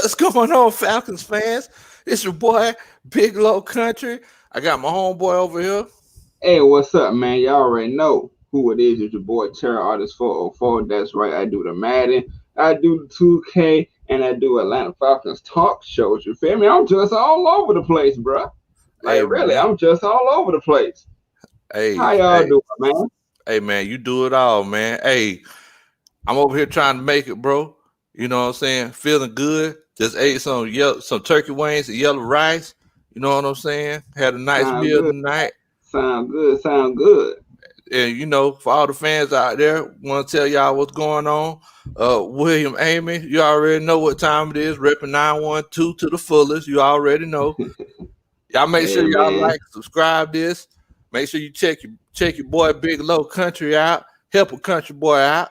What's going on, Falcons fans? It's your boy, Big Low Country. I got my homeboy over here. Hey, what's up, man? Y'all already know who it is. It's your boy Terror Artist 404. That's right. I do the Madden, I do the 2K, and I do Atlanta Falcons talk shows. You feel me? I'm just all over the place, bro. Hey Like really, man. I'm just all over the place. Hey, How y'all hey, doing, man? hey man, you do it all, man. Hey, I'm over here trying to make it, bro. You know what I'm saying? Feeling good. Just ate some turkey wings and yellow rice. You know what I'm saying? Had a nice Sound meal good. tonight. Sound good. Sound good. And for all the fans out there, want to tell y'all what's going on. William Amy, you already know what time it is. Repping 912 to the fullest. You already know. Y'all make sure Hey, y'all man. like, subscribe this. Make sure you check your boy Big Low Country out. Help a country boy out.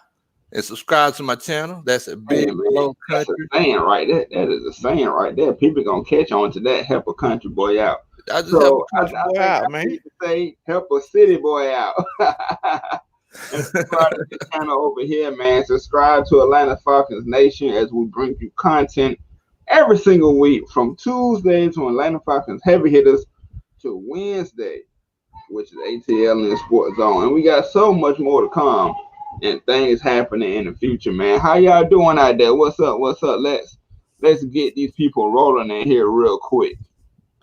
And subscribe to my channel. That's a Hey, Big man. Low That's a Country. saying right there. That is a saying right there. People gonna catch on to that. Help a country boy out. I just help So a I, country I boy think out, I man. need to say help a city boy out. And subscribe to this channel over here, man. Subscribe to Atlanta Falcons Nation as we bring you content every single week from Tuesday to Atlanta Falcons heavy hitters to Wednesday, which is ATLiens Sports Zone. And we got so much more to come and things happening in the future, man. How y'all doing out there? What's up? What's up? Let's get these people rolling in here real quick.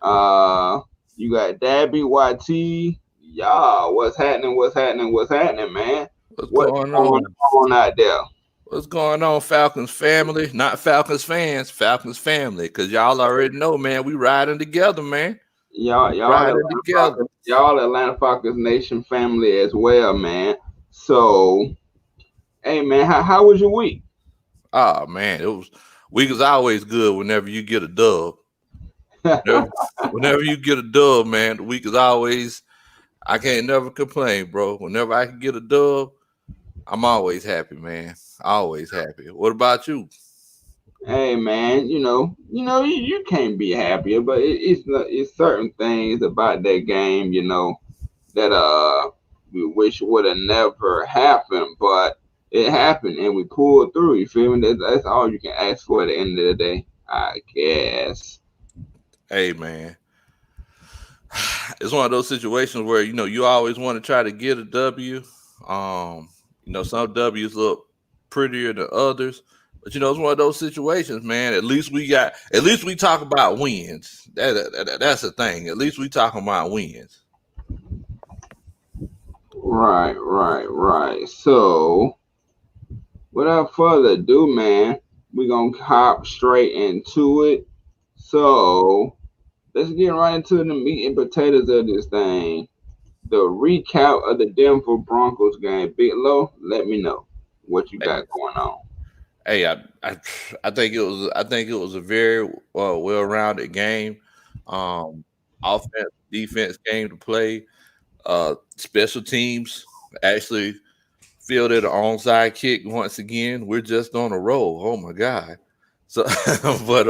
Uh, you got Dabby YT. Y'all, what's happening? What's happening? What's happening, man? What's What's going going on? on out there? What's going on, Falcons family? Not Falcons fans, Falcons family. Because y'all already know, man, we riding together, man. Y'all Riding Atlanta together. Falcons, y'all Atlanta Falcons Nation family as well, man. So, hey, man, how was your week? Oh man, it was week is always good whenever you get a dub. Whenever you get a dub, man, the week is always I can't never complain, bro. Whenever I can get a dub, I'm always happy, man. Always happy. What about you? Hey, man, you can't be happier, but it's certain things about that game, that we wish would have never happened, but it happened and we pulled through. You feel me? That's all you can ask for at the end of the day, I guess. Hey man. It's one of those situations where you always want to try to get a W. Some W's look prettier than others. But it's one of those situations, man. At least we talk about wins. That's the thing. At least we talking about wins. Right. So, without further ado, man, we're gonna hop straight into it. So, let's get right into the meat and potatoes of this thing. The recap of the Denver Broncos game. Big Low, let me know what you got going on. Hey, I think it was a very well-rounded game. Um, Offense, defense game to play. Special teams actually fielded an onside kick once again. We're just on a roll. Oh my god! So, but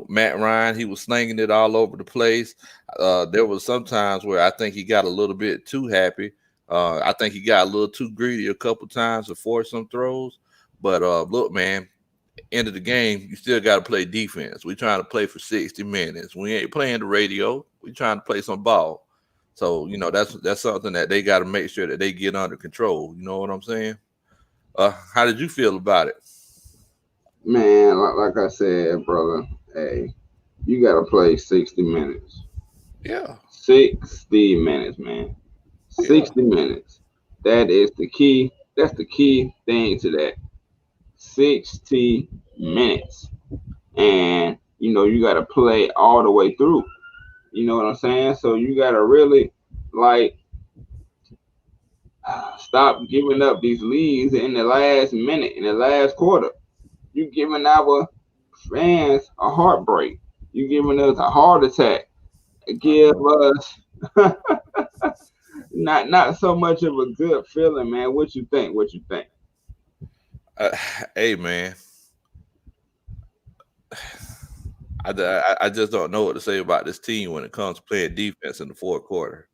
Matt Ryan, he was slinging it all over the place. There was some times where I think he got a little bit too happy. I think he got a little too greedy a couple times to force some throws. But look, man, end of the game, you still got to play defense. We're trying to play for 60 minutes. We ain't playing the radio. We're trying to play some ball. So that's something that they got to make sure that they get under control. You know what I'm saying? How did you feel about it? Man, like I said, brother, hey, you gotta play 60 minutes. Yeah, 60 minutes, man. yeah. 60 minutes. That is the key. That's the key thing to that. 60 minutes. And you gotta play all the way through. You know what I'm saying? So you gotta really like stop giving up these leads in the last minute, in the last quarter. You giving our fans a heartbreak. You giving us a heart attack. I Give know. us not so much of a good feeling, man. What you think? What you think? Uh, hey, man, I just don't know what to say about this team when it comes to playing defense in the fourth quarter.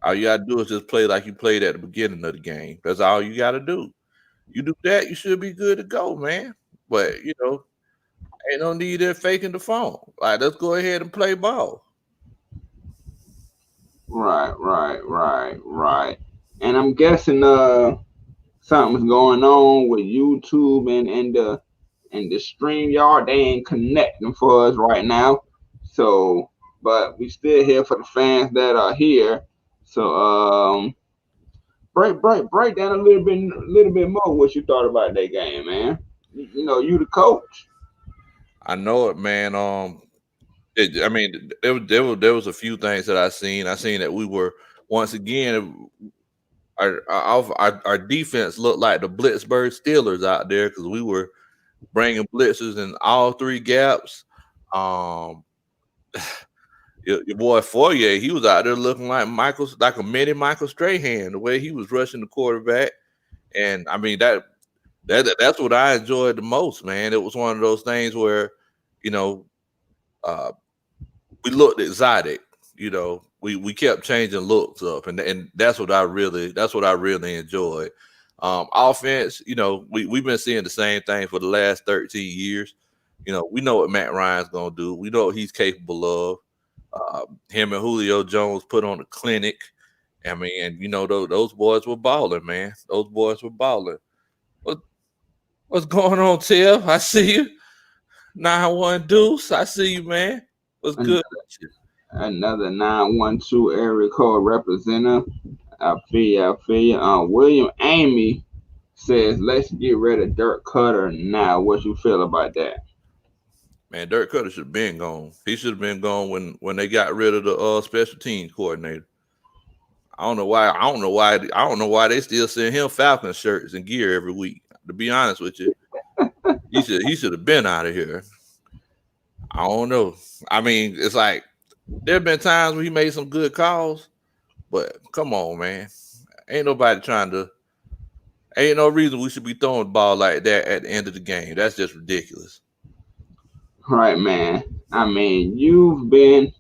All you gotta do is just play like you played at the beginning of the game. That's all you gotta do. You do that, you should be good to go, man. But Ain't no need in faking the phone. Like, let's go ahead and play ball. Right. And I'm guessing something's going on with YouTube and the StreamYard. They ain't connecting for us right now. So, but we still here for the fans that are here. So, break down a little bit more what you thought about that game, man. You the coach. I know it, man. I mean, there was a few things that I seen. I seen that we were once again our defense looked like the Blitzburg Steelers out there because we were bringing blitzes in all three gaps. Um, your boy Fourier, he was out there looking like a mini Michael Strahan, the way he was rushing the quarterback. And I mean that's what I enjoyed the most, man. It was one of those things where, you know, uh, we looked exotic. We kept changing looks up, and that's what I really enjoyed. Offense, we've been seeing the same thing for the last 13 years. We know what Matt Ryan's gonna do. We know what he's capable of. Him and Julio Jones put on a clinic. I mean, and those boys were balling, man. Those boys were balling. What what's going on, Tiff? I see you. 9-1 Deuce. I see you, man. What's good Another, with you? another 912 area code representative. I feel you. William Amy says, let's get rid of Dirk Cutter now. What you feel about that? Man, Dirk Cutter should have been gone. He should have been gone when they got rid of the special teams coordinator. I don't know why. I don't know why. I don't know why they still send him Falcons shirts and gear every week. To be honest with you, he should have been out of here. I don't know. I mean, it's like there have been times where he made some good calls, but come on, man. Ain't nobody trying to. Ain't no reason we should be throwing the ball like that at the end of the game. That's just ridiculous. Right, man. I mean, you've been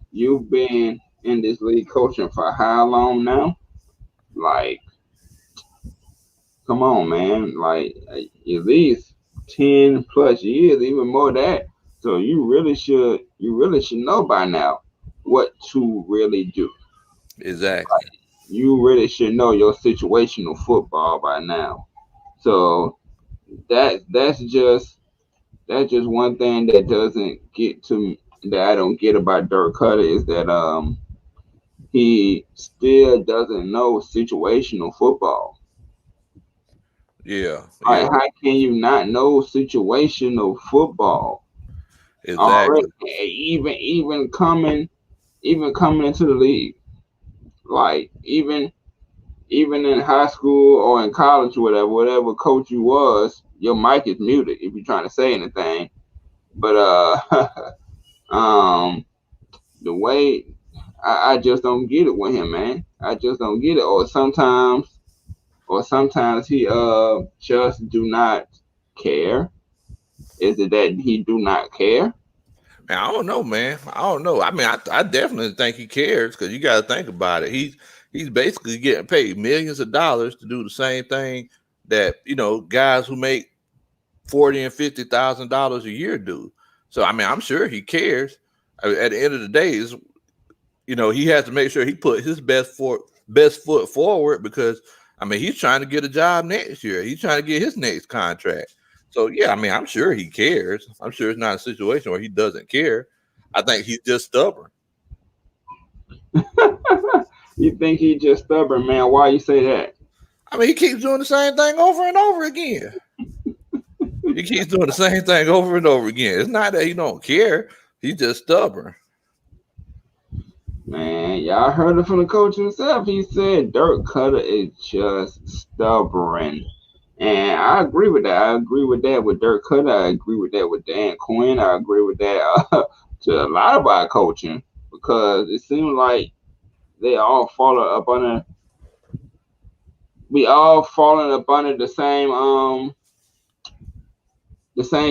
in this league coaching for how long now? Like, come on, man. Like, at least 10 plus years, even more than that. So you really should know by now what to really do. Exactly. You really should know your situational football by now. So that's just one thing that doesn't get to me, that I don't get about Dirk Cutter, is that he still doesn't know situational football. Yeah. Like, Yeah. how can you not know situational football already? Exactly. Even coming into the league, like even in high school or in college or whatever coach you was, your mic is muted if you're trying to say anything. But um, the way I just don't get it with him, man. I just don't get it. Or sometimes he just do not care. Is it that he do not care? Man, I don't know, man. I don't know. I mean, I definitely think he cares because you got to think about it. He's basically getting paid millions of dollars to do the same thing that guys who make $40,000 and $50,000 a year do. So I mean, I'm sure he cares. I mean, at the end of the day, he has to make sure he put his best foot forward because I mean he's trying to get a job next year. He's trying to get his next contract. So yeah, I mean I'm sure he cares. I'm sure it's not a situation where he doesn't care. I think he's just stubborn. You think he just stubborn, man? Why you say that? I mean he keeps doing the same thing over and over again. He keeps doing the same thing over and over again. It's not that he don't care. He's just stubborn. Man, y'all heard it from the coach himself. He said Dirk Cutter is just stubborn. And I agree with that. I agree with that with Dirk Cutter. I agree with that with Dan Quinn. I agree with that to a lot of our coaching, because it seems like they all fall up under we all falling up under the same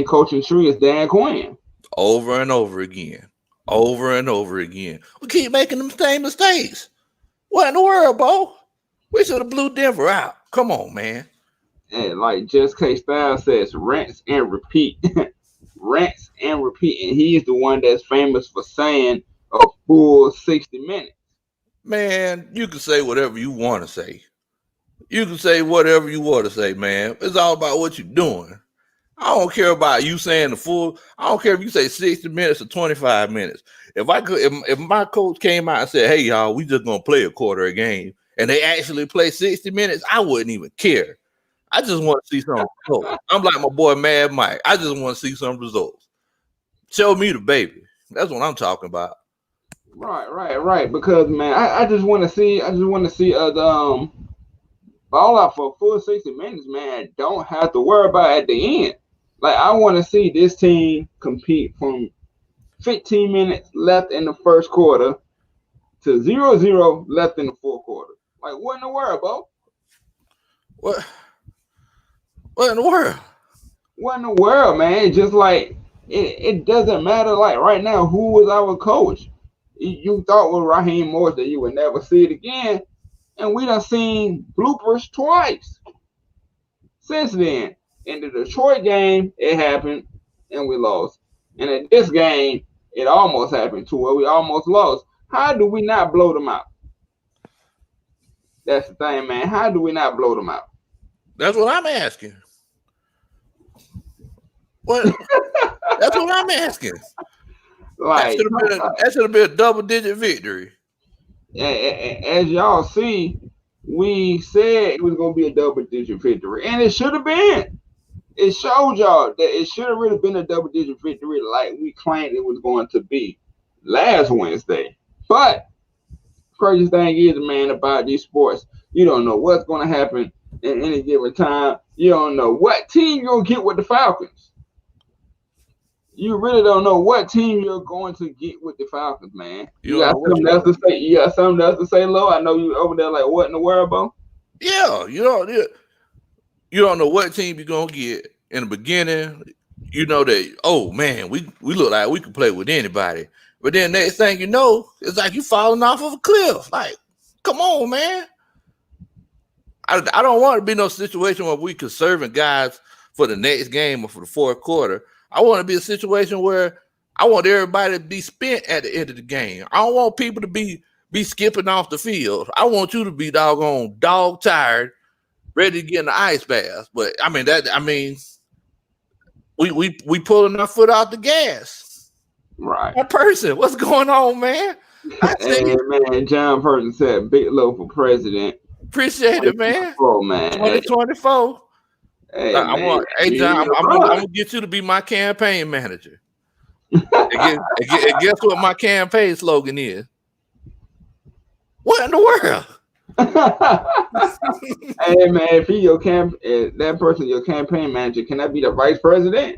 coaching tree as Dan Quinn. Over and over again. Over and over again. We keep making them same mistakes. What in the world, Bo? We should have blew Denver out. Come on, man. And like Just K Style says, rinse and repeat. rinse and repeat. And he's the one that's famous for saying a full 60 minutes. Man, you can say whatever you want to say. You can say whatever you want to say, man. It's all about what you're doing. I don't care about you saying the full. I don't care if you say 60 minutes or 25 minutes. If my coach came out and said, "Hey, y'all, we just gonna play a quarter a game," and they actually play 60 minutes, I wouldn't even care. I just want to see some results. I'm like my boy Mad Mike. I just want to see some results. Show me the baby. That's what I'm talking about. Right. Because man, I just want to see. The ball out for a full 60 minutes, man. Don't have to worry about at the end. Like, I want to see this team compete from 15 minutes left in the first quarter to 0-0 left in the fourth quarter. Like, what in the world, bro? What in the world? What in the world, man? It's just like, it doesn't matter. Like, right now, who was our coach? You thought with Raheem Morris that you would never see it again. And we done seen bloopers twice since then. In the Detroit game, it happened, and we lost. And in this game, it almost happened to where we almost lost. How do we not blow them out? That's the thing, man. How do we not blow them out? That's what I'm asking. What? That's what I'm asking. Like, that should have been a double-digit victory. As y'all see, we said it was going to be a double-digit victory, and it should have been. It showed y'all that it should have really been a double-digit victory like we claimed it was going to be last Wednesday. But crazy thing is, man, about these sports, you don't know what's going to happen at any given time. You don't know what team you're going to get with the Falcons. You really don't know what team you're going to get with the Falcons, man. You got something else to say? You got something else to say, Lo? I know you over there like, what in the world, bro? Yeah, you don't know what team you're gonna get in the beginning. You know that, oh man, we look like we can play with anybody. But then next thing you know, it's like you falling off of a cliff. Like, come on, man. I don't want to be no situation where we conserving guys for the next game or for the fourth quarter. I want to be a situation where I want everybody to be spent at the end of the game. I don't want people to be skipping off the field. I want you to be doggone dog tired, ready to get in the ice bath. But we pulling our foot out the gas. Right. That person, what's going on, man? Hey, man, John Person said big low for president. Appreciate it, man. 2024. Hey, John, I'm gonna get you to be my campaign manager. and guess what my campaign slogan is? What in the world? Hey man, if he that person your campaign manager, can I be the vice president?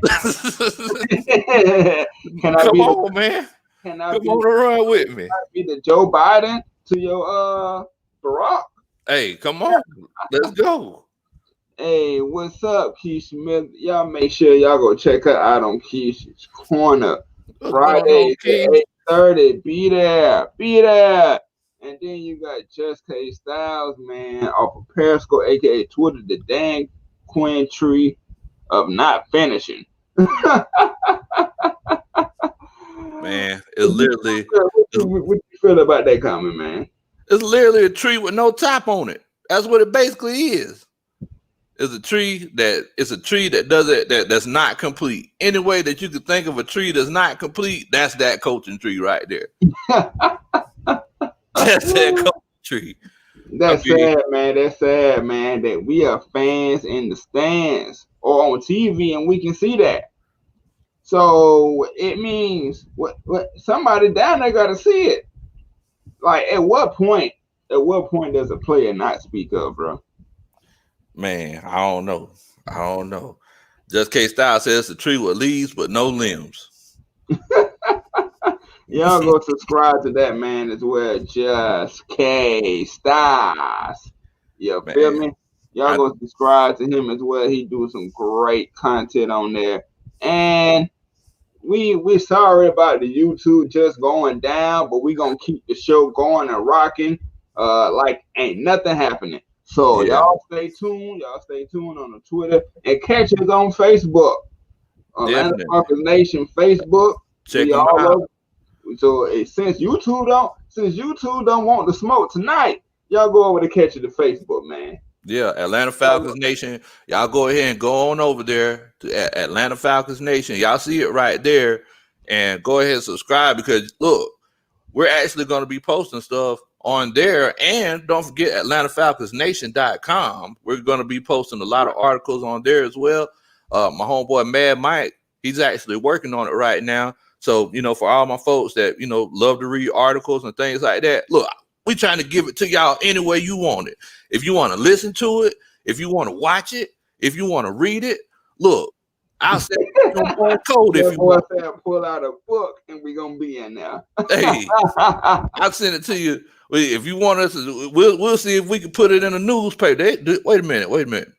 Come on, man. Come on to run with me. Can I be the Joe Biden to your Barack? Hey, come on. Let's go. Hey, what's up, Keith Smith? Y'all make sure y'all go check her out on Keith's Corner. Friday, 8:30. Be there. And then you got Just K Styles, man, off of Periscope, aka Twitter, the dang Queen Tree of not finishing. Man, it's literally. What you feel about that comment, man? It's literally a tree with no top on it. That's what it basically is. It's a tree that's not complete. Any way that you could think of a tree that's not complete, that's that coaching tree right there. That's that coaching tree. That's sad, man. That's sad, man, that we are fans in the stands or on TV and we can see that. So it means what somebody down there got to see it. Like, at what point does a player not speak up, bro? Man, I don't know. Just K Style says it's a tree with leaves but no limbs. Y'all go subscribe to that man as well. Just K Styles. You feel me? Y'all go subscribe to him as well. He do some great content on there. And we sorry about the YouTube just going down, but we gonna keep the show going and rocking like ain't nothing happening. So y'all stay tuned. Y'all stay tuned on the Twitter and catch us on Facebook. Atlanta Definitely. Falcons Nation Facebook. Check We them all out. over. So since you two don't want the smoke tonight, y'all go over to catch it to Facebook, man. Yeah, Atlanta Falcons Nation. Y'all go ahead and go on over there to Atlanta Falcons Nation. Y'all see it right there. And go ahead and subscribe because look, we're actually going to be posting stuff on there. And don't forget AtlantaFalconsNation.com. We're going to be posting a lot of articles on there as well. My homeboy Mad Mike, he's actually working on it right now. So, for all my folks that, love to read articles and things like that, look, we trying to give it to y'all any way you want it. If you want to listen to it, if you want to watch it, if you want to read it, look, I'll send you on code if you want. Pull out a book and we're gonna be in there. Hey, I'll send it to you. If you want us to, we'll see if we can put it in a newspaper. Wait a minute.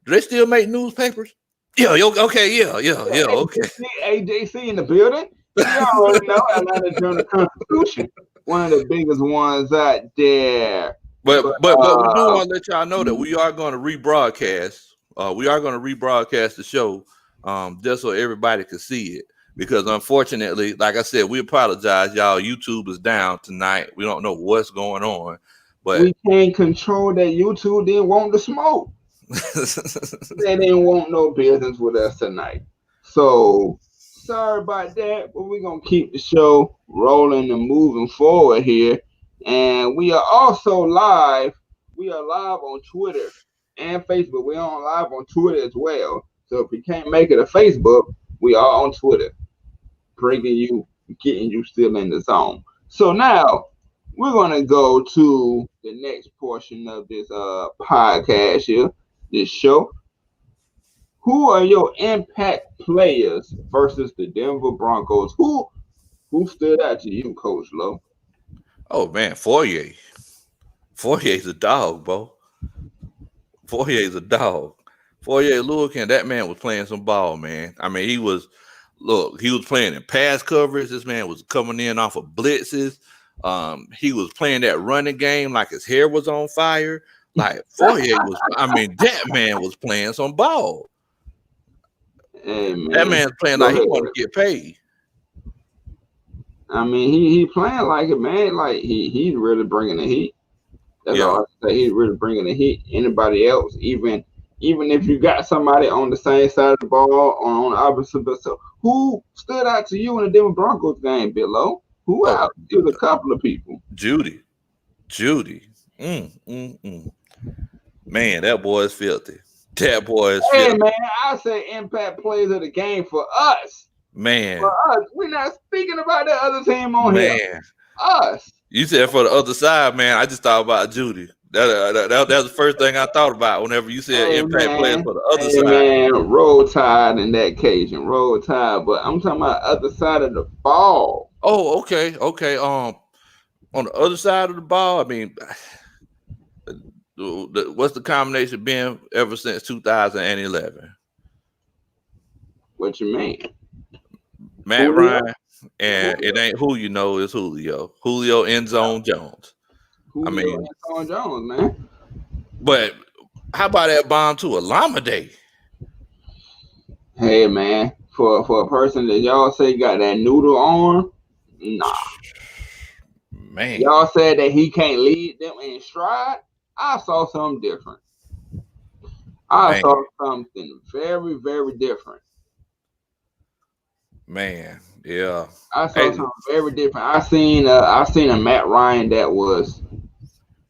Do they still make newspapers? Yeah, okay, yeah, okay. AJC in the building. You already know Atlanta Journal-Constitution, one of the biggest ones out there. But we do want to let y'all know that we are going to rebroadcast. We are going to rebroadcast the show, just so everybody can see it. Because unfortunately, like I said, we apologize, y'all. YouTube is down tonight. We don't know what's going on, but we can't control that. YouTube didn't want the smoke. They didn't want no business with us tonight. So sorry about that, but we're gonna keep the show rolling and moving forward here. And we are also live. We are live on Twitter and Facebook. We're on live on Twitter as well. So if you can't make it to Facebook, we are on Twitter, getting you still in the zone. So now we're gonna go to the next portion of this podcast here, this show. Who are your impact players versus the Denver Broncos? Who stood out to you, Coach Lowe? Oh man, Fourier's a dog, bro. Fourier's a dog. Fourier Lurkin, that man was playing some ball, man. I mean, he was playing in pass coverage. This man was coming in off of blitzes. He was playing that running game like his hair was on fire. Like Fourier was, that man was playing some ball. Hey, man. That man's playing like he want to get paid. I mean, he playing like it, man. Like he's really bringing the heat. That's all I say. He's really bringing the heat. Anybody else, even if you got somebody on the same side of the ball or on the opposite, but so who stood out to you in the Denver Broncos game, Bill? Who out? It was a couple of people. Judy. Man, that boy is filthy. That boy is filthy. Hey, man, I say impact players of the game for us. Man. For us. We're not speaking about that other team on here. Us. You said for the other side, man. I just thought about Judy. That was the first thing I thought about whenever you said impact players for the other side. Man, roll tide in that occasion. Roll tide. But I'm talking about other side of the ball. Oh, okay. On the other side of the ball, I mean, what's the combination been ever since 2011? What you mean? Matt Ryan, and it ain't who you know, it's Julio. Julio End Zone Jones. End Zone Jones, man. But how about that bomb to Alameda? Hey, man, for a person that y'all say got that noodle arm, nah. Man. Y'all said that he can't lead them in stride. I saw something different. I saw something very, very different. Man, yeah. I saw something very different. I seen a Matt Ryan that was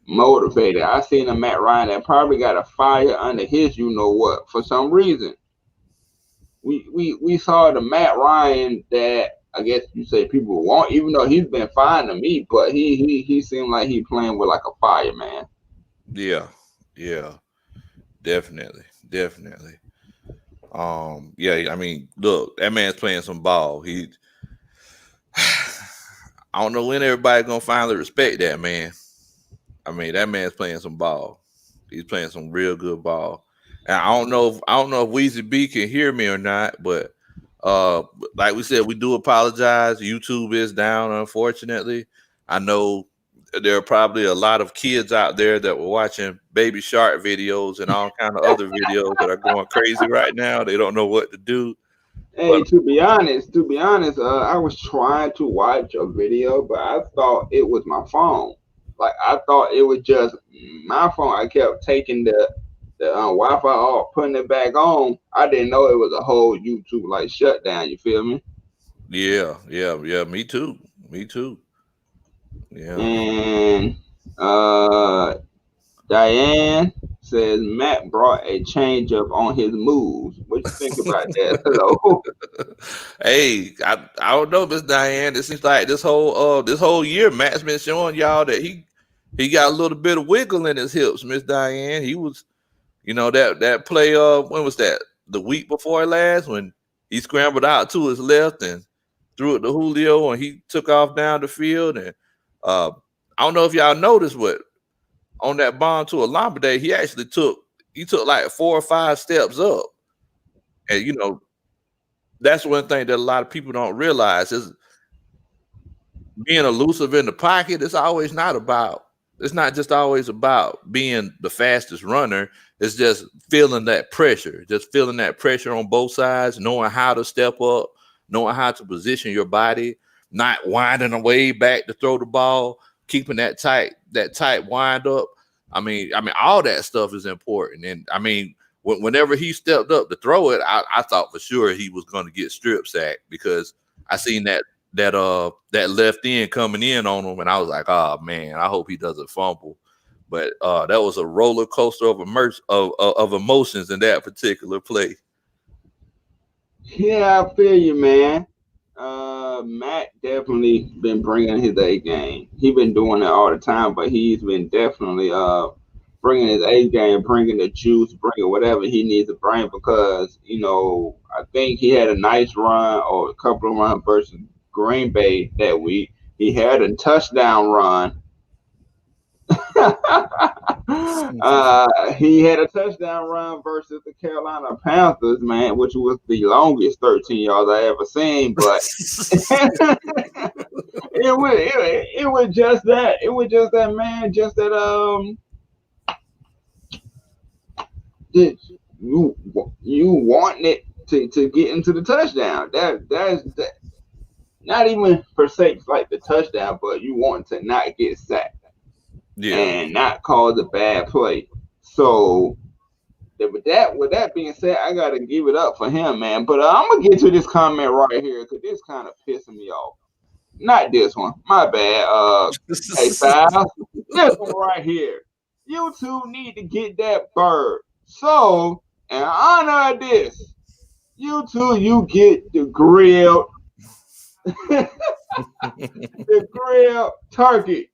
motivated. I seen a Matt Ryan that probably got a fire under his you know what for some reason. We saw the Matt Ryan that I guess you say people want, even though he's been fine to me, but he seemed like he playing with like a fire, man. Yeah, definitely. I mean, look, that man's playing some ball. I don't know when everybody's gonna finally respect that man. I mean, that man's playing some ball. He's playing some real good ball. And I don't know if Weezy B can hear me or not, but like we said, we do apologize. YouTube is down, unfortunately. I know there are probably a lot of kids out there that were watching Baby Shark videos and all kind of other videos that are going crazy right now. They don't know what to do. Hey, But to be honest, I was trying to watch a video, but I thought it was my phone. Like I thought it was just my phone. I kept taking the Wi-Fi off, putting it back on. I didn't know it was a whole YouTube like shutdown. You feel me? yeah. Me too. Me too. Yeah. And uh, Diane says Matt brought a change up on his moves. What you think about that? Hello. Hey, I don't know, Miss Diane. It seems like this whole year, Matt's been showing y'all that he got a little bit of wiggle in his hips, Miss Diane. He was, that play. When was that? The week before last, when he scrambled out to his left and threw it to Julio, and he took off down the field. And uh, I don't know if y'all noticed, but on that bomb to Alambade, he took like 4 or 5 steps up, and that's one thing that a lot of people don't realize is being elusive in the pocket. It's not just always about being the fastest runner. It's just feeling that pressure on both sides, knowing how to step up, knowing how to position your body, not winding away back to throw the ball, keeping that tight wind up. I mean, all that stuff is important. And I mean, whenever he stepped up to throw it, I thought for sure he was going to get strip sacked, because I seen that left end coming in on him, and I was like, oh man, I hope he doesn't fumble. But that was a roller coaster of emotions in that particular play. Yeah, I feel you, man. Matt definitely been bringing his A game. He been doing it all the time, but he's been definitely bringing his A game, bringing the juice, bringing whatever he needs to bring, because I think he had a nice run or a couple of runs versus Green Bay that week. He had a touchdown run. He had a touchdown run versus the Carolina Panthers, man, which was the longest 13 yards I ever seen. But it was just that. It was just that, man. Just that that you wanting it to get into the touchdown. That's not even per se like the touchdown, but you want to not get sacked Yeah. and not cause a bad play. So with that being said, I gotta give it up for him, man. But I'm gonna get to this comment right here because this kind of pissing me off. Not this one, my bad. Hey, Styles, this one right here. You two need to get that bird. So, in honor of this, you get the grilled, the grilled turkey.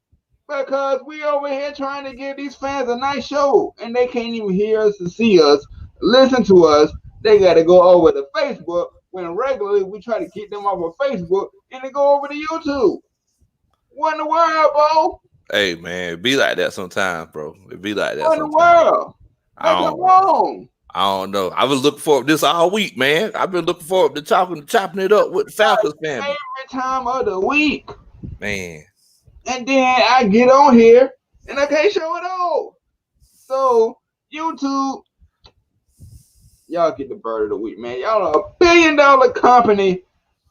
Because we over here trying to give these fans a nice show, and they can't even hear us and see us, listen to us. They got to go over to Facebook when regularly we try to get them off of Facebook, and they go over to YouTube. What in the world, bro? Hey man, it be like that sometimes, bro. It be like that What in the sometimes. world? I Make it don't wrong. I don't know. I was looking forward to this all week, man. I've been looking forward to chopping it up with the Falcons family. Every time of the week. Man. And then I get on here, and I can't show it all. So, YouTube, y'all get the bird of the week, man. Y'all are a $1 billion company,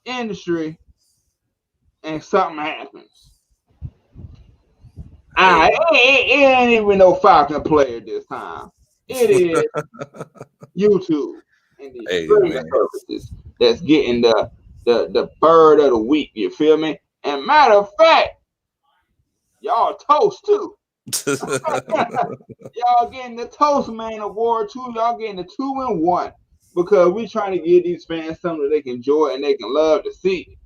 industry, and something happens. Hey. It ain't even no Falcon player this time. It is YouTube and the Hey, streaming man. services that's getting the bird of the week. You feel me? And matter of fact, y'all toast too. Y'all getting the Toastman Award too. Y'all getting the 2-in-1 because we trying to give these fans something that they can enjoy and they can love to see.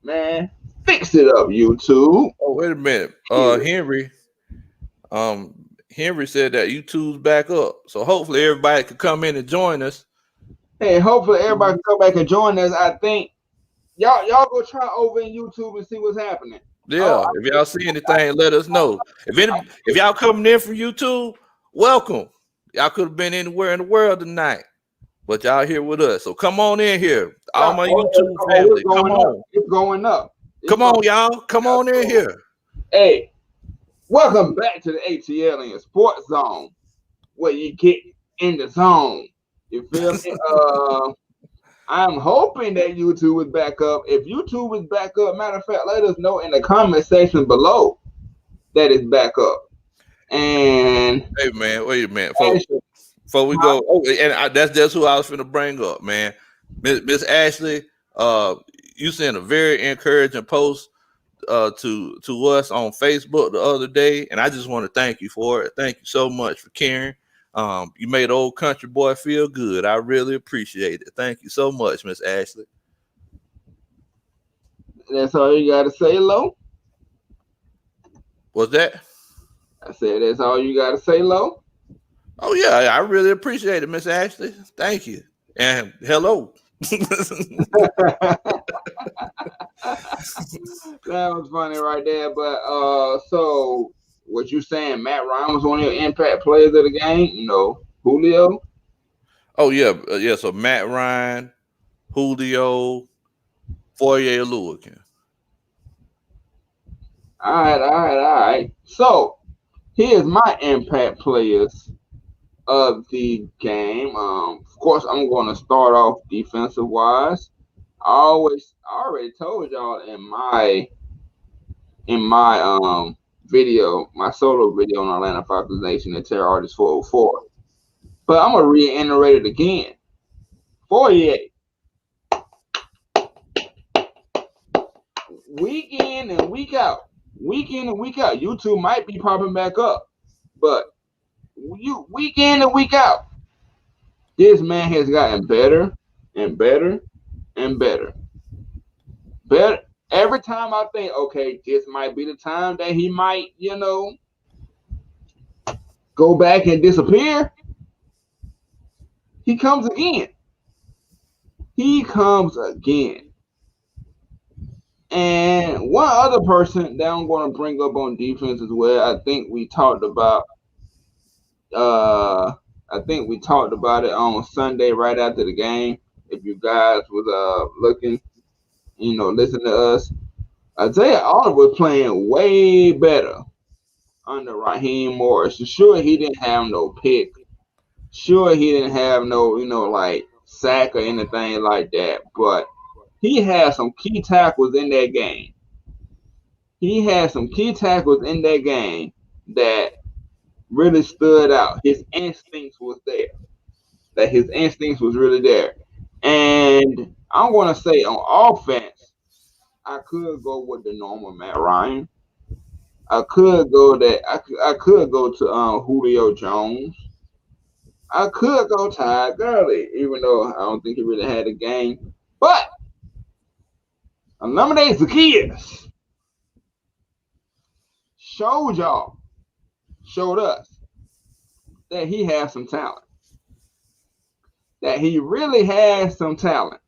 Man, fix it up, YouTube. Oh, wait a minute. Henry said that YouTube's back up. So hopefully everybody can come in and join us. Hey, hopefully everybody can come back and join us. I think y'all go try over in YouTube and see what's happening. Yeah, if y'all see anything, let us know. If y'all coming in from YouTube, welcome. Y'all could have been anywhere in the world tonight, but y'all here with us. So come on in here, all my YouTube family. Come on, it's going up. Come on, y'all. Come on in here. Hey, welcome back to the ATLiens Sports Zone, where you get in the zone. You feel me? I'm hoping that YouTube is back up. If YouTube is back up, matter of fact, let us know in the comment section below that it's back up. And Hey man, wait a minute, Ashley, before we go. Oh, and that's just who I was finna bring up, man. Miss Ashley, you sent a very encouraging post to us on Facebook the other day, and I just want to thank you for it. Thank you so much for caring. You made old country boy feel good. I really appreciate it. Thank you so much, Miss Ashley. that's all you gotta say, Lo. What's that? I said that's all you gotta say, Lo. Oh yeah, I really appreciate it, Miss Ashley. Thank you. And hello. That was funny right there. But so what you saying? Matt Ryan was one of your impact players of the game. You know, Julio. Oh yeah, yeah. So Matt Ryan, Julio, Foyer Lewickin. All right, all right, all right. So here's my impact players of the game. Of course, I'm going to start off defensive wise. I already told y'all in my video, my solo video on Atlanta Falcons Nation and Terror Artist 404. But I'm gonna reiterate it again. 48. Week in and week out. Week in and week out. YouTube might be popping back up. But week in and week out. This man has gotten better and better and better. Better every time I think, okay, this might be the time that he might, go back and disappear. He comes again. He comes again. And one other person that I'm going to bring up on defense as well, I think we talked about it on Sunday right after the game. If you guys was looking, listen to us. Isaiah Oliver was playing way better under Raheem Morris. Sure, he didn't have no pick. Sure, he didn't have no, like sack or anything like that. But he had some key tackles in that game. He had some key tackles in that game that really stood out. His instincts was there. That his instincts was really there. And I'm going to say on offense, I could go with the normal Matt Ryan. I could go to Julio Jones. I could go Todd Gurley, even though I don't think he really had a game. But eliminate Zacchaeus showed us that he has some talent. That he really has some talent.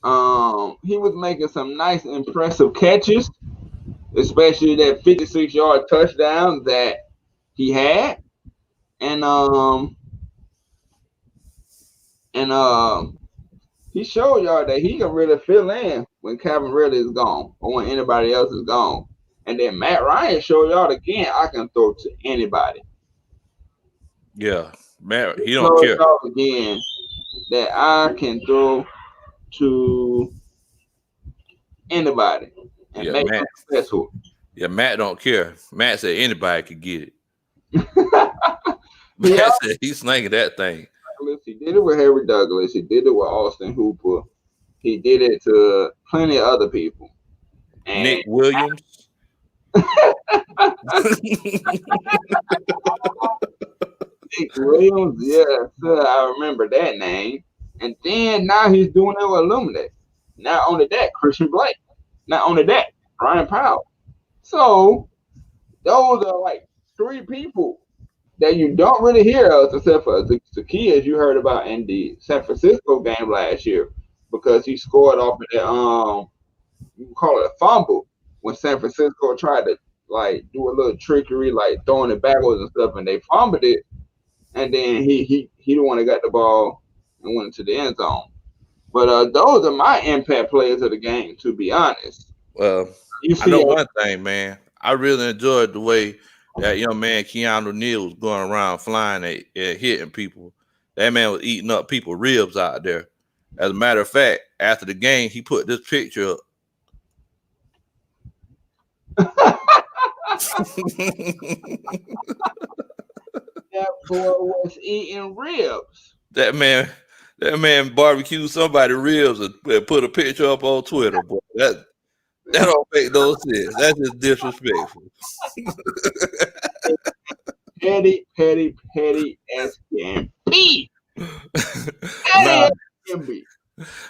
He was making some nice, impressive catches, especially that 56-yard touchdown that he had. And he showed y'all that he can really fill in when Calvin Ridley is gone or when anybody else is gone. And then Matt Ryan showed y'all again I can throw to anybody. Yeah, Matt, he don't care. Y'all again that I can throw to anybody and make it successful. Yeah, Matt don't care. Matt said anybody could get it. Matt said he's slinging that thing. He did it with Harry Douglas. He did it with Austin Hooper. He did it to plenty of other people. And Nick Williams. Nick Williams, yes, I remember that name. And then now he's doing it with Illuminate. Not only that, Christian Blake. Not only that, Ryan Powell. So those are like three people that you don't really hear of, except for Zacchaeus you heard about in the San Francisco game last year, because he scored off of that you call it a fumble when San Francisco tried to like do a little trickery, like throwing it backwards and stuff, and they fumbled it, and then he the one that got the ball and went into the end zone. But those are my impact players of the game, to be honest. Well, I know one thing, man. I really enjoyed the way that young man Keanu Neal was going around flying and hitting people. That man was eating up people's ribs out there. As a matter of fact, after the game, he put this picture up. That boy was eating ribs. that man barbecued somebody ribs and put a picture up on Twitter. Boy, that don't make no sense. That's just disrespectful. Petty as can be. nah, Petty as can be.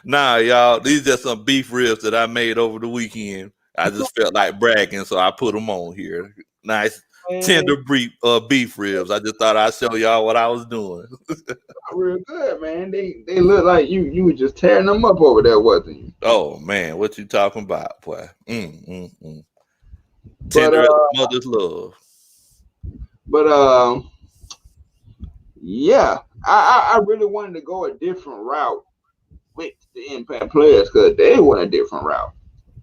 nah, y'all. These are some beef ribs that I made over the weekend. I just felt like bragging, so I put them on here. Nice, tender beef ribs. I just thought I'd show y'all what I was doing. Real good, man. They look like you were just tearing them up over there, wasn't you? Oh man, what you talking about, boy? But Tender as a mother's love. But yeah, I really wanted to go a different route with the Impact players because they went a different route.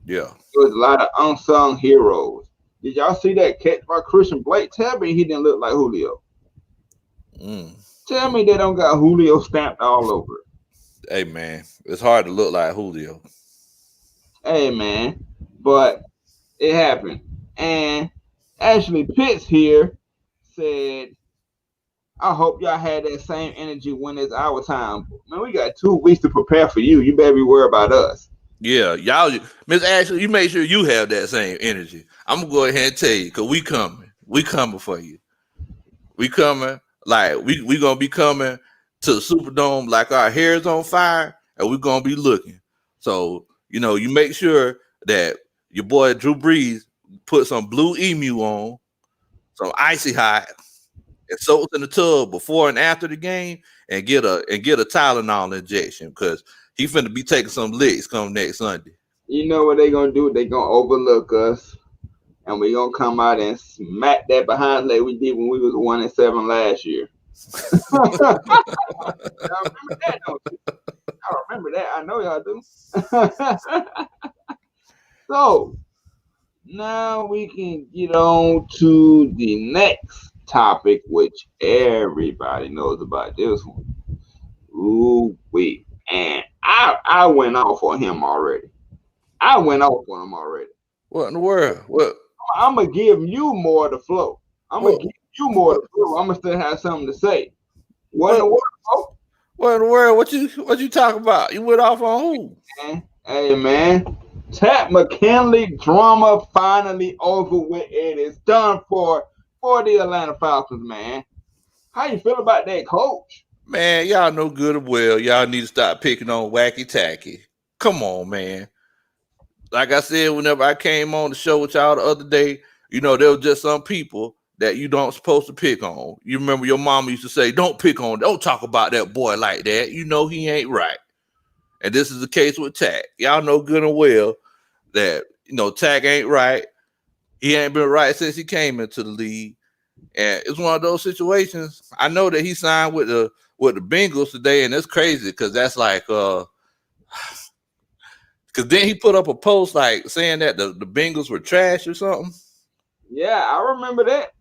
Yeah. There was a lot of unsung heroes. Did y'all see that catch by Christian Blake? Tell me he didn't look like Julio. Tell me they don't got Julio stamped all over it. Hey man, it's hard to look like Julio. Hey man, but it happened. And Ashley Pitts here said, I hope y'all had that same energy when it's our time. Man, we got 2 weeks to prepare for you. You better be worried about us. Yeah, y'all, Miss Ashley, you make sure you have that same energy. I'm gonna go ahead and tell you, because we coming. We coming for you. We coming. Like, we gonna be coming to the Superdome like our hair is on fire, and we're gonna be looking. So, you make sure that your boy Drew Brees put some blue emu on, some icy hot, and soaks in the tub before and after the game, and get a Tylenol injection, because he finna be taking some licks come next Sunday. You know what they gonna do? They gonna overlook us, and we gonna come out and smack that behind leg we did when we was 1-7 last year. I remember that, don't you? I remember that. I know y'all do. So now we can get on to the next topic, which everybody knows about this one. Ooh wee. And I went off on him already. What in the world? What? I'm gonna give you more of the flow. I'm gonna still have something to say. What in the world, bro? What in the world? What you talking about? You went off on who? Hey man, Tat McKinley drama finally over with. It is done for the Atlanta Falcons, man. How you feel about that, coach? Man, y'all know good and well. Y'all need to stop picking on Wacky Tacky. Come on, man. Like I said, whenever I came on the show with y'all the other day, there was just some people that you don't supposed to pick on. You remember your mama used to say, don't talk about that boy like that. He ain't right. And this is the case with Tack. Y'all know good and well that, Tack ain't right. He ain't been right since he came into the league. And it's one of those situations. I know that he signed with the Bengals today, and it's crazy because that's like because then he put up a post like saying that the Bengals were trash or something. Yeah, I remember that.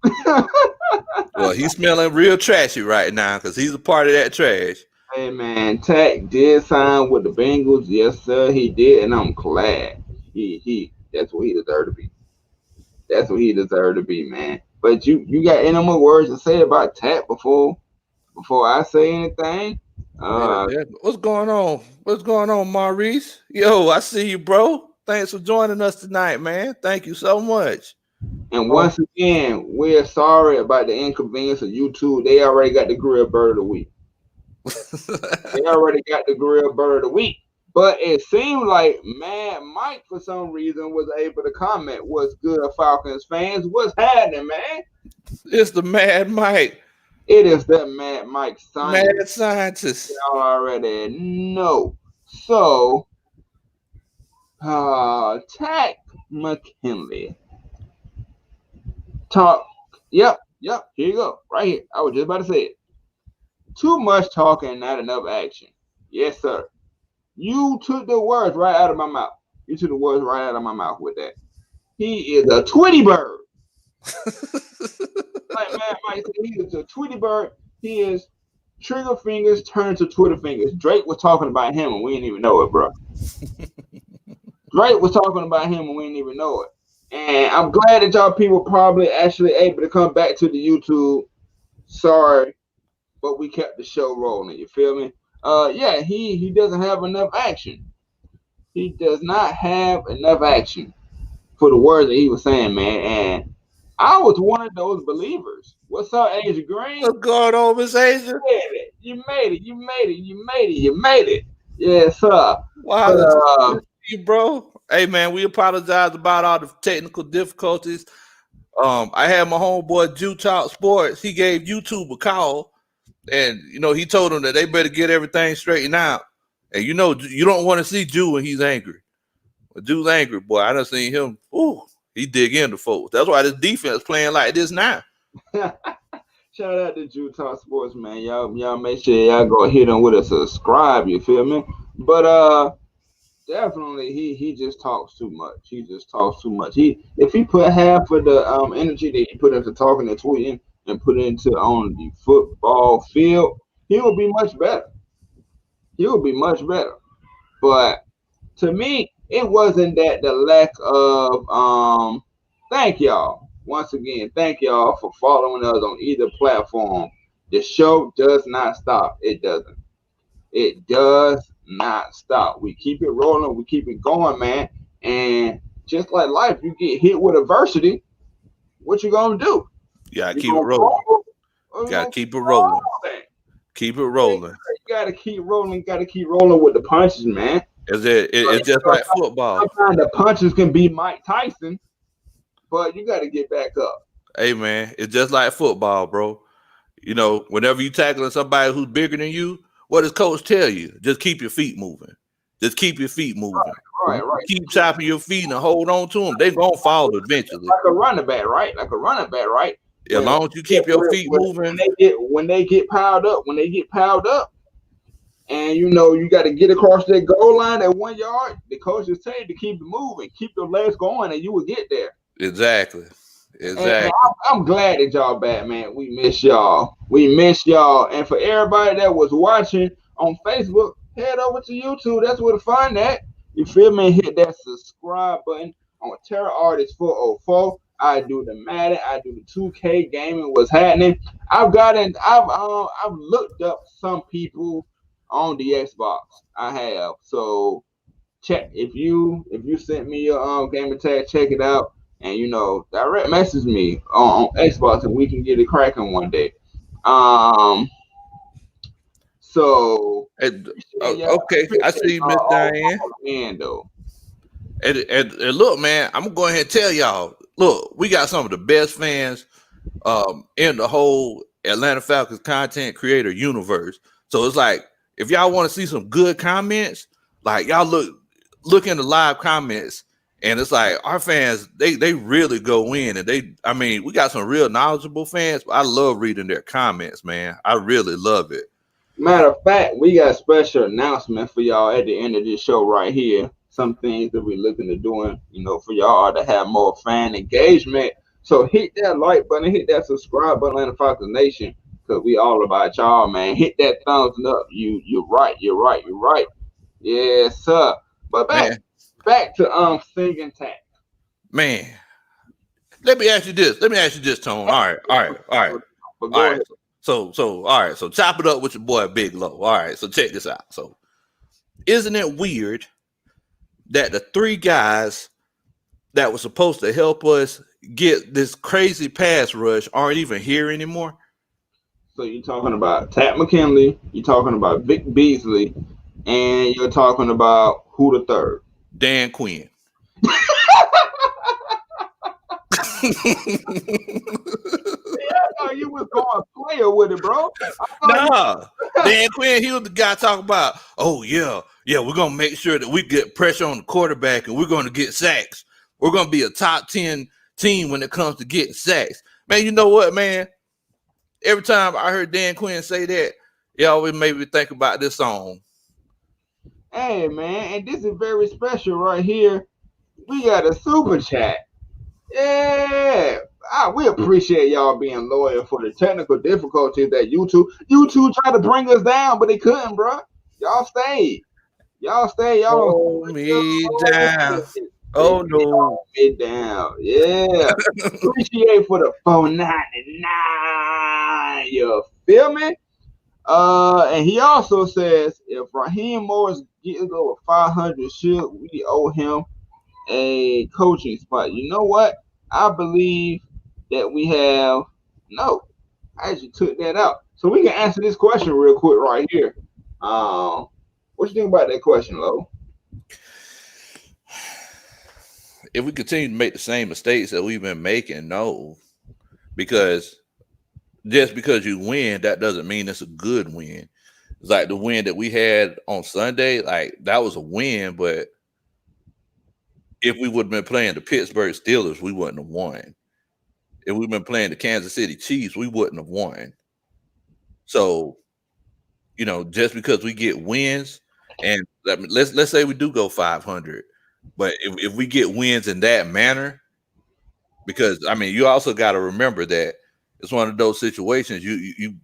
Well, he's smelling real trashy right now because he's a part of that trash. Hey man, Tack did sign with the Bengals. Yes, sir, he did, and I'm glad. He that's what he deserved to be. That's what he deserved to be, man. But you got any more words to say about Tack before I say anything? What's going on? What's going on, Maurice? Yo, I see you, bro. Thanks for joining us tonight, man. Thank you so much. And once again, we're sorry about the inconvenience of YouTube. They already got the grill bird of the week. But it seemed like Mad Mike, for some reason, was able to comment. What's good, Falcons fans? What's happening, man? It's the Mad Mike. It is that Mad Mike scientist. Mad scientist. Y'all already know. So, Tack McKinley. Talk. Yep. Here you go. Right here. I was just about to say it. Too much talking, not enough action. Yes, sir. You took the words right out of my mouth. with that. He is a Tweety bird. Like man Mike said, he is a Tweety bird. He is Trigger fingers turn to Twitter fingers. Drake was talking about him and we didn't even know it, bro. Drake was talking about him and we didn't even know it. And I'm glad that y'all people probably actually able to come back to the YouTube. Sorry, but we kept the show rolling. You feel me? Yeah, he doesn't have enough action. He does not have enough action for the words that he was saying, man. And I was one of those believers. What's up, Asia Green? What's going on, Miss Asia? You made it. You made it. You made it. You made it. Yes, sir. Wow, But, bro. Hey, man, we apologize about all the technical difficulties. I had my homeboy Jew Talk Sports. He gave YouTube a call, and he told them that they better get everything straightened out. And you don't want to see Jew when he's angry. When Jew's angry, boy, I done seen him. Ooh, he dig into folks. That's why this defense playing like this now. shout out to Jew Talk Sports, man. Y'all make sure y'all go hit him with a subscribe. You feel me? But definitely he just talks too much. He just talks too much. If he put half of the energy that he put into talking and tweeting and put it into on the football field, he will be much better. He will be much better. But to me, it wasn't that the lack of thank y'all. Once again, thank y'all for following us on either platform. The show does not stop. It doesn't. It does not stop. We keep it rolling. We keep it going, man. And just like life, you get hit with adversity. What you gonna do? You gotta keep it rolling. You gotta keep it rolling. Keep it rolling. You gotta keep rolling. Got to keep rolling with the punches, man. It's just like football. Sometimes the punches can be Mike Tyson, but you got to get back up. Hey, man, it's just like football, bro. Whenever you tackling somebody who's bigger than you, what does coach tell you? Just keep your feet moving. Just keep your feet moving. Right. Keep chopping your feet and hold on to them. They're going to fall eventually. Like a running back, right? As long as you keep your feet moving. When they get piled up, and you got to get across that goal line at 1 yard, the coach is telling you to keep it moving, keep your legs going, and you will get there. Exactly. And I'm glad that y'all back, man. We miss y'all. And for everybody that was watching on Facebook, head over to YouTube. That's where to find that. You feel me? Hit that subscribe button on Terror Artist 404. I do the Madden. I do the 2K gaming. What's happening? I've looked up some people on the Xbox. I have. So check if you sent me your gamer tag, check it out. And direct message me on Xbox and we can get it cracking one day. So okay, I see Miss Diane. And look, man, I'm gonna go ahead and tell y'all. Look, we got some of the best fans in the whole Atlanta Falcons content creator universe. So it's like if y'all want to see some good comments, like y'all look in the live comments. And it's like our fans, they really go in and we got some real knowledgeable fans. But I love reading their comments, man. I really love it. Matter of fact, we got a special announcement for y'all at the end of this show right here. Some things that we're looking to doing, for y'all to have more fan engagement. So hit that like button, hit that subscribe button, Atlanta Falcons Nation, because we all about y'all, man. Hit that thumbs up. You're right. Yes, sir. But back to singing tag. Man, let me ask you this, Tone. All right. So chop it up with your boy Big Low. All right, so check this out. So isn't it weird that the three guys that were supposed to help us get this crazy pass rush aren't even here anymore? So you're talking about Tat McKinley, you're talking about Vic Beasley, and you're talking about who the third? Dan Quinn. You was going player with it, bro. Nah, Dan Quinn, he was the guy talking about, oh yeah, we're gonna make sure that we get pressure on the quarterback and we're gonna get sacks. We're gonna be a top 10 team when it comes to getting sacks. Man, you know what, man? Every time I heard Dan Quinn say that, it always made me think about this song. Hey, man, and this is very special right here. We got a super chat. Yeah, we appreciate y'all being loyal for the technical difficulties that YouTube tried to bring us down, but they couldn't, bro. Y'all stayed. Y'all stayed. Y'all Hold me down. Oh don't no. me down. Yeah. Appreciate for the $4.99. You feel me? And he also says if Raheem Morris gets over 500, should we owe him a coaching spot? You know what? I believe that we have no. I actually took that out, so we can answer this question real quick right here. What you think about that question, Lo? If we continue to make the same mistakes that we've been making, no, because just because you win, that doesn't mean it's a good win. It's like the win that we had on Sunday, like that was a win, but if we would have been playing the Pittsburgh Steelers, we wouldn't have won. If we'd been playing the Kansas City Chiefs, we wouldn't have won. So, just because we get wins, and let's say we do go 500, but if we get wins in that manner, because I mean, you also got to remember that it's one of those situations you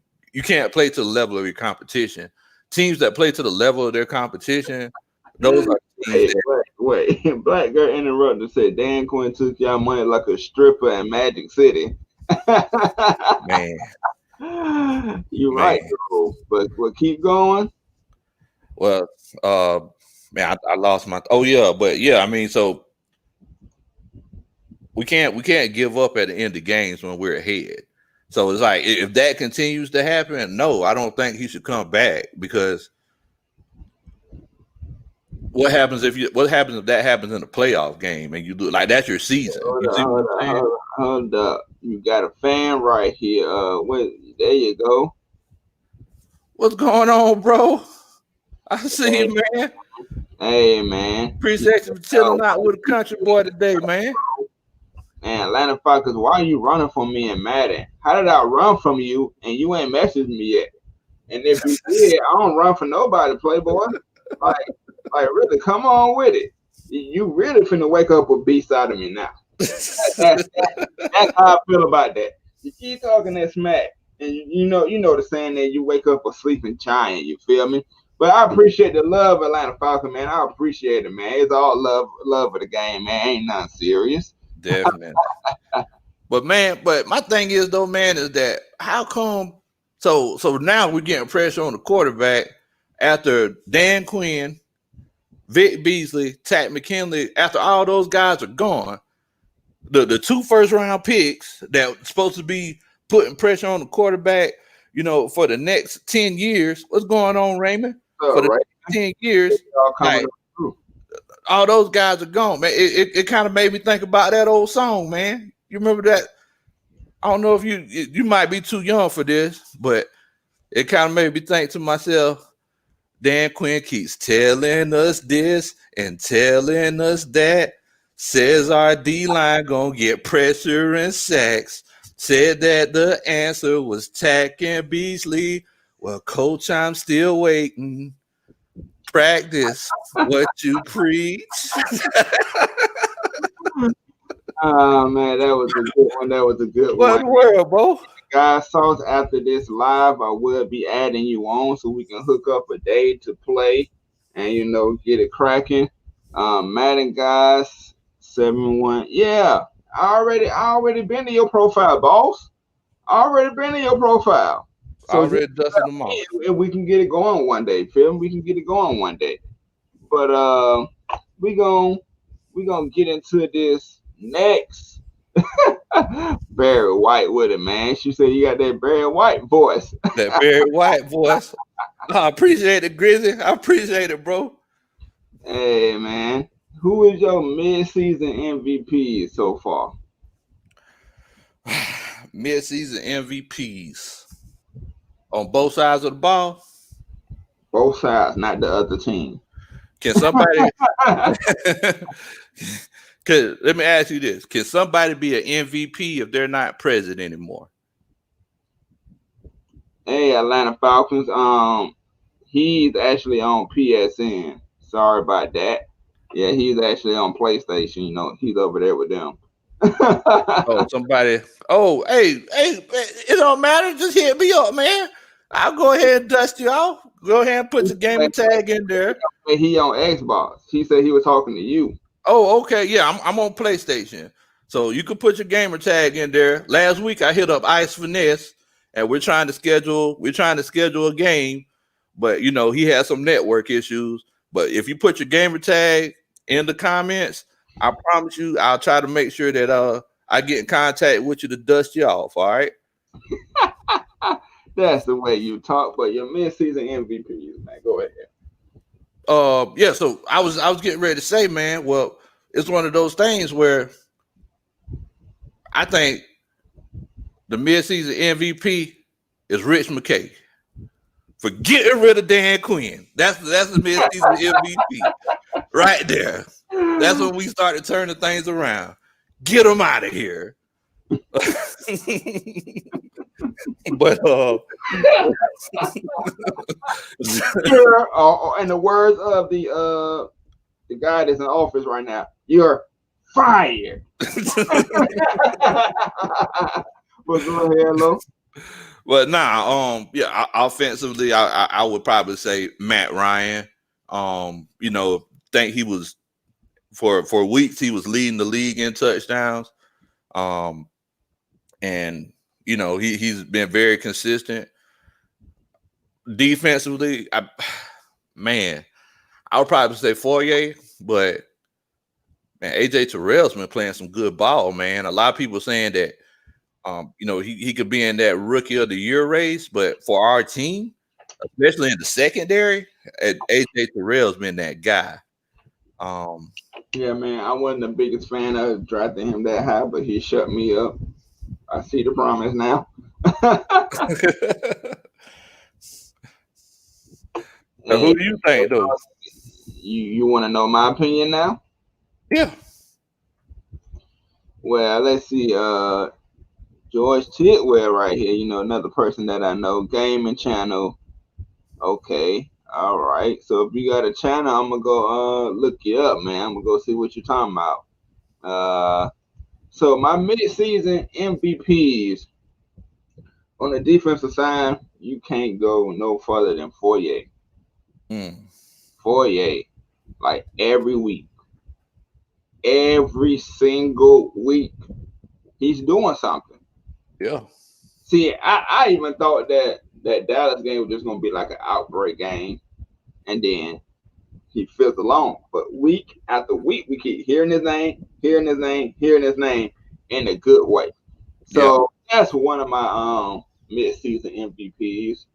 can't play to the level of your competition. Teams that play to the level of their competition, those are teams wait. Black girl interrupted and said Dan Quinn took y'all money like a stripper in Magic City. Man. You're right, bro. But keep going. Well, man, I lost my. Oh yeah, but yeah, I mean, so we can't give up at the end of games when we're ahead. So it's like if that continues to happen, no, I don't think he should come back, because what happens if that happens in a playoff game and you do like that's your season? Hold up. You got a fan right here. There you go. What's going on, bro? I see you, man. Hey, man. Appreciate you for chilling out with a country boy today, man. Man, Atlanta Falcons, why are you running from me in Madden? How did I run from you and you ain't messaged me yet? And if you did, I don't run for nobody, Playboy. Like really, come on with it. You really finna wake up a beast out of me now. That's how I feel about that. You keep talking that smack, and you know the saying that you wake up a sleeping giant. You feel me? But I appreciate the love, Atlanta Falcons, man. I appreciate it, man. It's all love of the game, man. Ain't nothing serious. Definitely. But my thing is though, man, is that how come? So now we're getting pressure on the quarterback after Dan Quinn, Vic Beasley, Tack McKinley. After all those guys are gone, the 2 first-round picks that supposed to be putting pressure on the quarterback, for the next 10 years. What's going on, Raymond? For the next 10 years, all those guys are gone, man. It kind of made me think about that old song, man. You remember that? I don't know if you might be too young for this, but it kind of made me think to myself, Dan Quinn keeps telling us this and telling us that. Says our D-line gonna get pressure and sacks. Said that the answer was Tack and Beasley. Well, coach, I'm still waiting. Practice what you preach. Oh man, that was a good one. What in the world, bro? Guys, Sauce, after this live, I will be adding you on so we can hook up a day to play and get it cracking. Madden guys, 7-1. Yeah, I already been to your profile, boss. Already been to your profile. So already dusted them off. And we can get it going one day, Phil. We can get it going one day. But we gonna get into this next. Barry White with it, man. She said you got that Barry White voice. That Barry White voice. I appreciate it, Grizzly. I appreciate it, bro. Hey, man. Who is your mid-season MVP so far? Mid-season MVPs. On both sides of the ball? Both sides, not the other team. Can somebody... let me ask you this. Can somebody be an MVP if they're not present anymore? Hey, Atlanta Falcons. He's actually on PSN. Sorry about that. Yeah, he's actually on PlayStation. He's over there with them. Oh, somebody. Oh, hey, it don't matter. Just hit me up, man. I'll go ahead and dust you off. Go ahead and put your gamer tag in there. He on Xbox. He said he was talking to you. Oh, okay. Yeah, I'm on PlayStation. So you can put your gamer tag in there. Last week I hit up Ice Finesse and we're trying to schedule a game, but he had some network issues. But if you put your gamer tag in the comments, I promise you I'll try to make sure that I get in contact with you to dust you off, all right? That's the way you talk. But your mid-season MVPs, man. Go ahead. Yeah, so I was getting ready to say, man, well, it's one of those things where I think the midseason MVP is Rich McKay for getting rid of Dan Quinn. That's the midseason MVP right there. That's when we started turning things around. Get him out of here. But In the words of the guy that's in office right now, you're fired. But go ahead, Lo. But yeah, offensively, I would probably say Matt Ryan. Think he was for weeks he was leading the league in touchdowns. And he's been very consistent. Defensively, I would probably say Fourier, but man, AJ Terrell's been playing some good ball, man. A lot of people saying that he could be in that rookie of the year race, but for our team, especially in the secondary, AJ Terrell's been that guy. Yeah, man, I wasn't the biggest fan of drafting him that high, but he shut me up. I see the promise now. Now, who do you think, though? You want to know my opinion now? Yeah. Well, let's see. George Tidwell right here. Another person that I know. Gaming channel. Okay. All right. So if you got a channel, I'm gonna go look you up, man. I'm gonna go see what you're talking about. So my mid-season MVPs on the defensive side, you can't go no further than Fourier. Fourier, like every week, every single week, he's doing something. Yeah. See, I even thought that Dallas game was just gonna be like an outbreak game, and then he fizzled along. But week after week, we keep hearing his name, hearing his name in a good way. So that's one of my mid-season MVPs.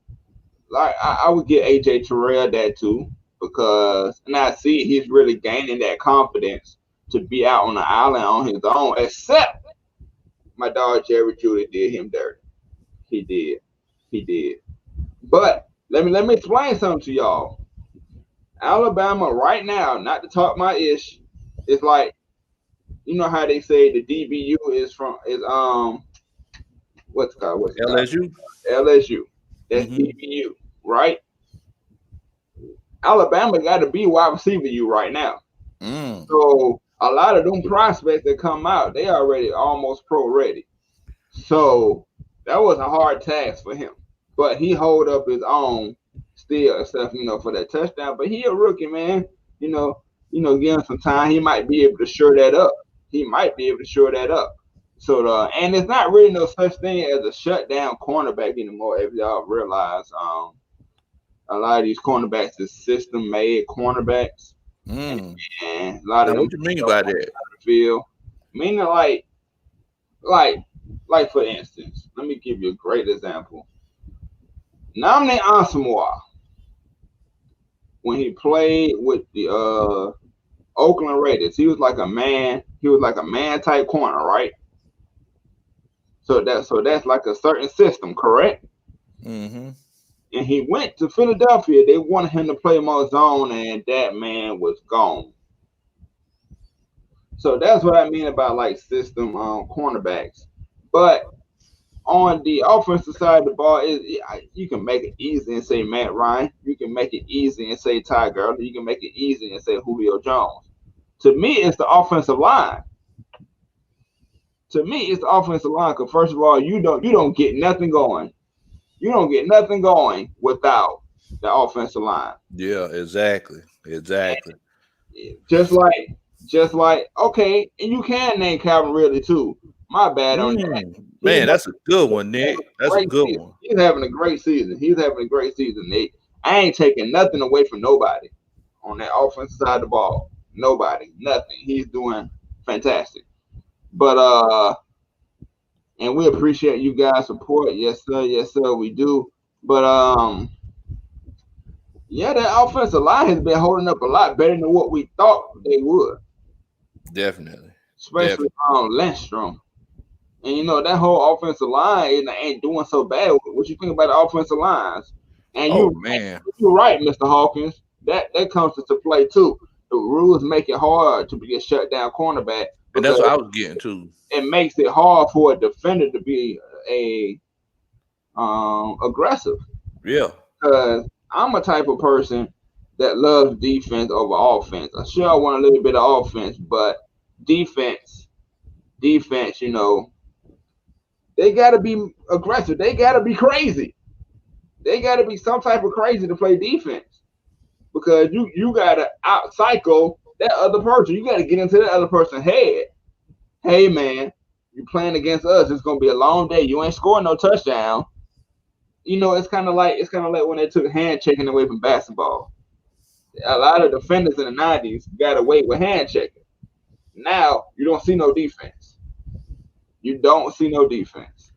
Like I would get AJ Terrell that too, because and I see he's really gaining that confidence to be out on the island on his own. Except my dog Jerry Judy did him dirty. He did. But let me explain something to y'all. Alabama right now, not to talk my ish, it's like how they say the DBU is what's it called? LSU. LSU. That's DBU, right? Alabama got to be wide receiver U right now. So a lot of them prospects that come out, they already almost pro ready. So that was a hard task for him. But he hold up his own still, except for that touchdown. But he a rookie, man. Give him some time. He might be able to shore that up. So and it's not really no such thing as a shutdown cornerback anymore. If y'all realize, a lot of these cornerbacks is system made cornerbacks. And a lot of them. What do you mean by that? Field. Meaning like for instance, let me give you a great example. Nnamdi Asomugha, when he played with the Oakland Raiders, he was like a man type corner, right? So that's like a certain system, correct? And he went to Philadelphia. They wanted him to play more zone, and that man was gone. So that's what I mean about like system cornerbacks. But on the offensive side of the ball, you can make it easy and say Matt Ryan. You can make it easy and say Ty Gurley. You can make it easy and say Julio Jones. To me, it's the offensive line. To me, it's the offensive line. Because first of all, you don't get nothing going. You don't get nothing going without the offensive line. Yeah, exactly. Exactly. Just like, okay, and you can name Calvin Ridley too. My bad on that. Man, that's a good one, He's Nick. having a That's a great good season. one. He's having a great season. He's having a great season, Nick. I ain't taking nothing away from nobody on that offensive side of the ball. Nobody, nothing. He's doing fantastic. But and we appreciate you guys' support. Yes sir, we do. But yeah, that offensive line has been holding up a lot better than what we thought they would, Definitely. especially Definitely. Lindstrom. And you know that whole offensive line ain't doing so bad. What you think about the offensive lines? And Oh man. you're right, Mr. Hawkins. That comes into play too. The rules make it hard to be a shutdown cornerback And that's because what I was getting to. it makes it hard for a defender to be a aggressive. Yeah. Because I'm a type of person that loves defense over offense. I sure I want a little bit of offense, but defense, you know, they got to be aggressive. They got to be crazy. They got to be some type of crazy to play defense because you got to out cycle that other person. You got to get into that other person's head. Hey man, you playing against us. It's gonna be a long day. You ain't scoring no touchdown. You know, it's kind of like when they took hand checking away from basketball. A lot of defenders in the '90s got away with hand checking. Now you don't see no defense. You don't see no defense.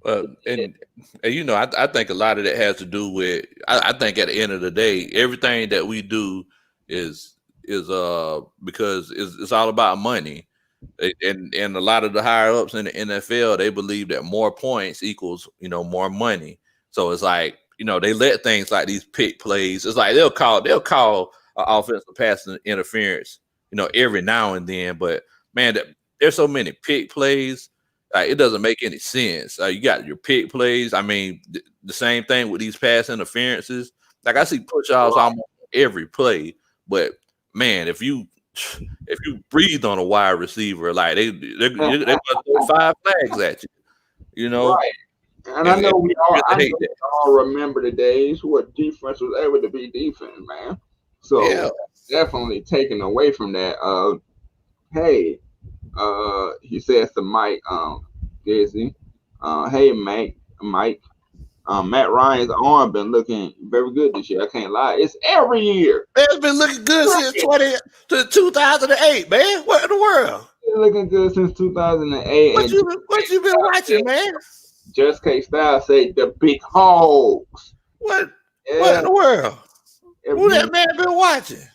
And you know, I think a lot of that has to do with. I think at the end of the day, everything that we do is because it's all about money. And a lot of the higher ups in the NFL, they believe that more points equals, you know, more money. So it's like, you know, they let things like these pick plays. It's like they'll call offensive pass interference, you know, every now and then. But man, there's so many pick plays, like it doesn't make any sense. You got your pick plays. I mean, the same thing with these pass interferences. Like I see push offs almost every play, but man, if you breathe on a wide receiver, like they gonna throw 5 flags at you, you know. Right. And I And know really hate we that. all remember the days where defense was able to be defense, man. So Yeah, definitely taken away from that. Hey, he says to Mike, Gizzy, hey Mike, Matt Ryan's arm been looking very good this year. I can't lie. It's every year. it's been looking good since 2008, man. What in the world? It's looking good since 2008. What And you been watching, man? Just K Style say the big hogs. What Yeah, in the world? if Who you, that man been watching?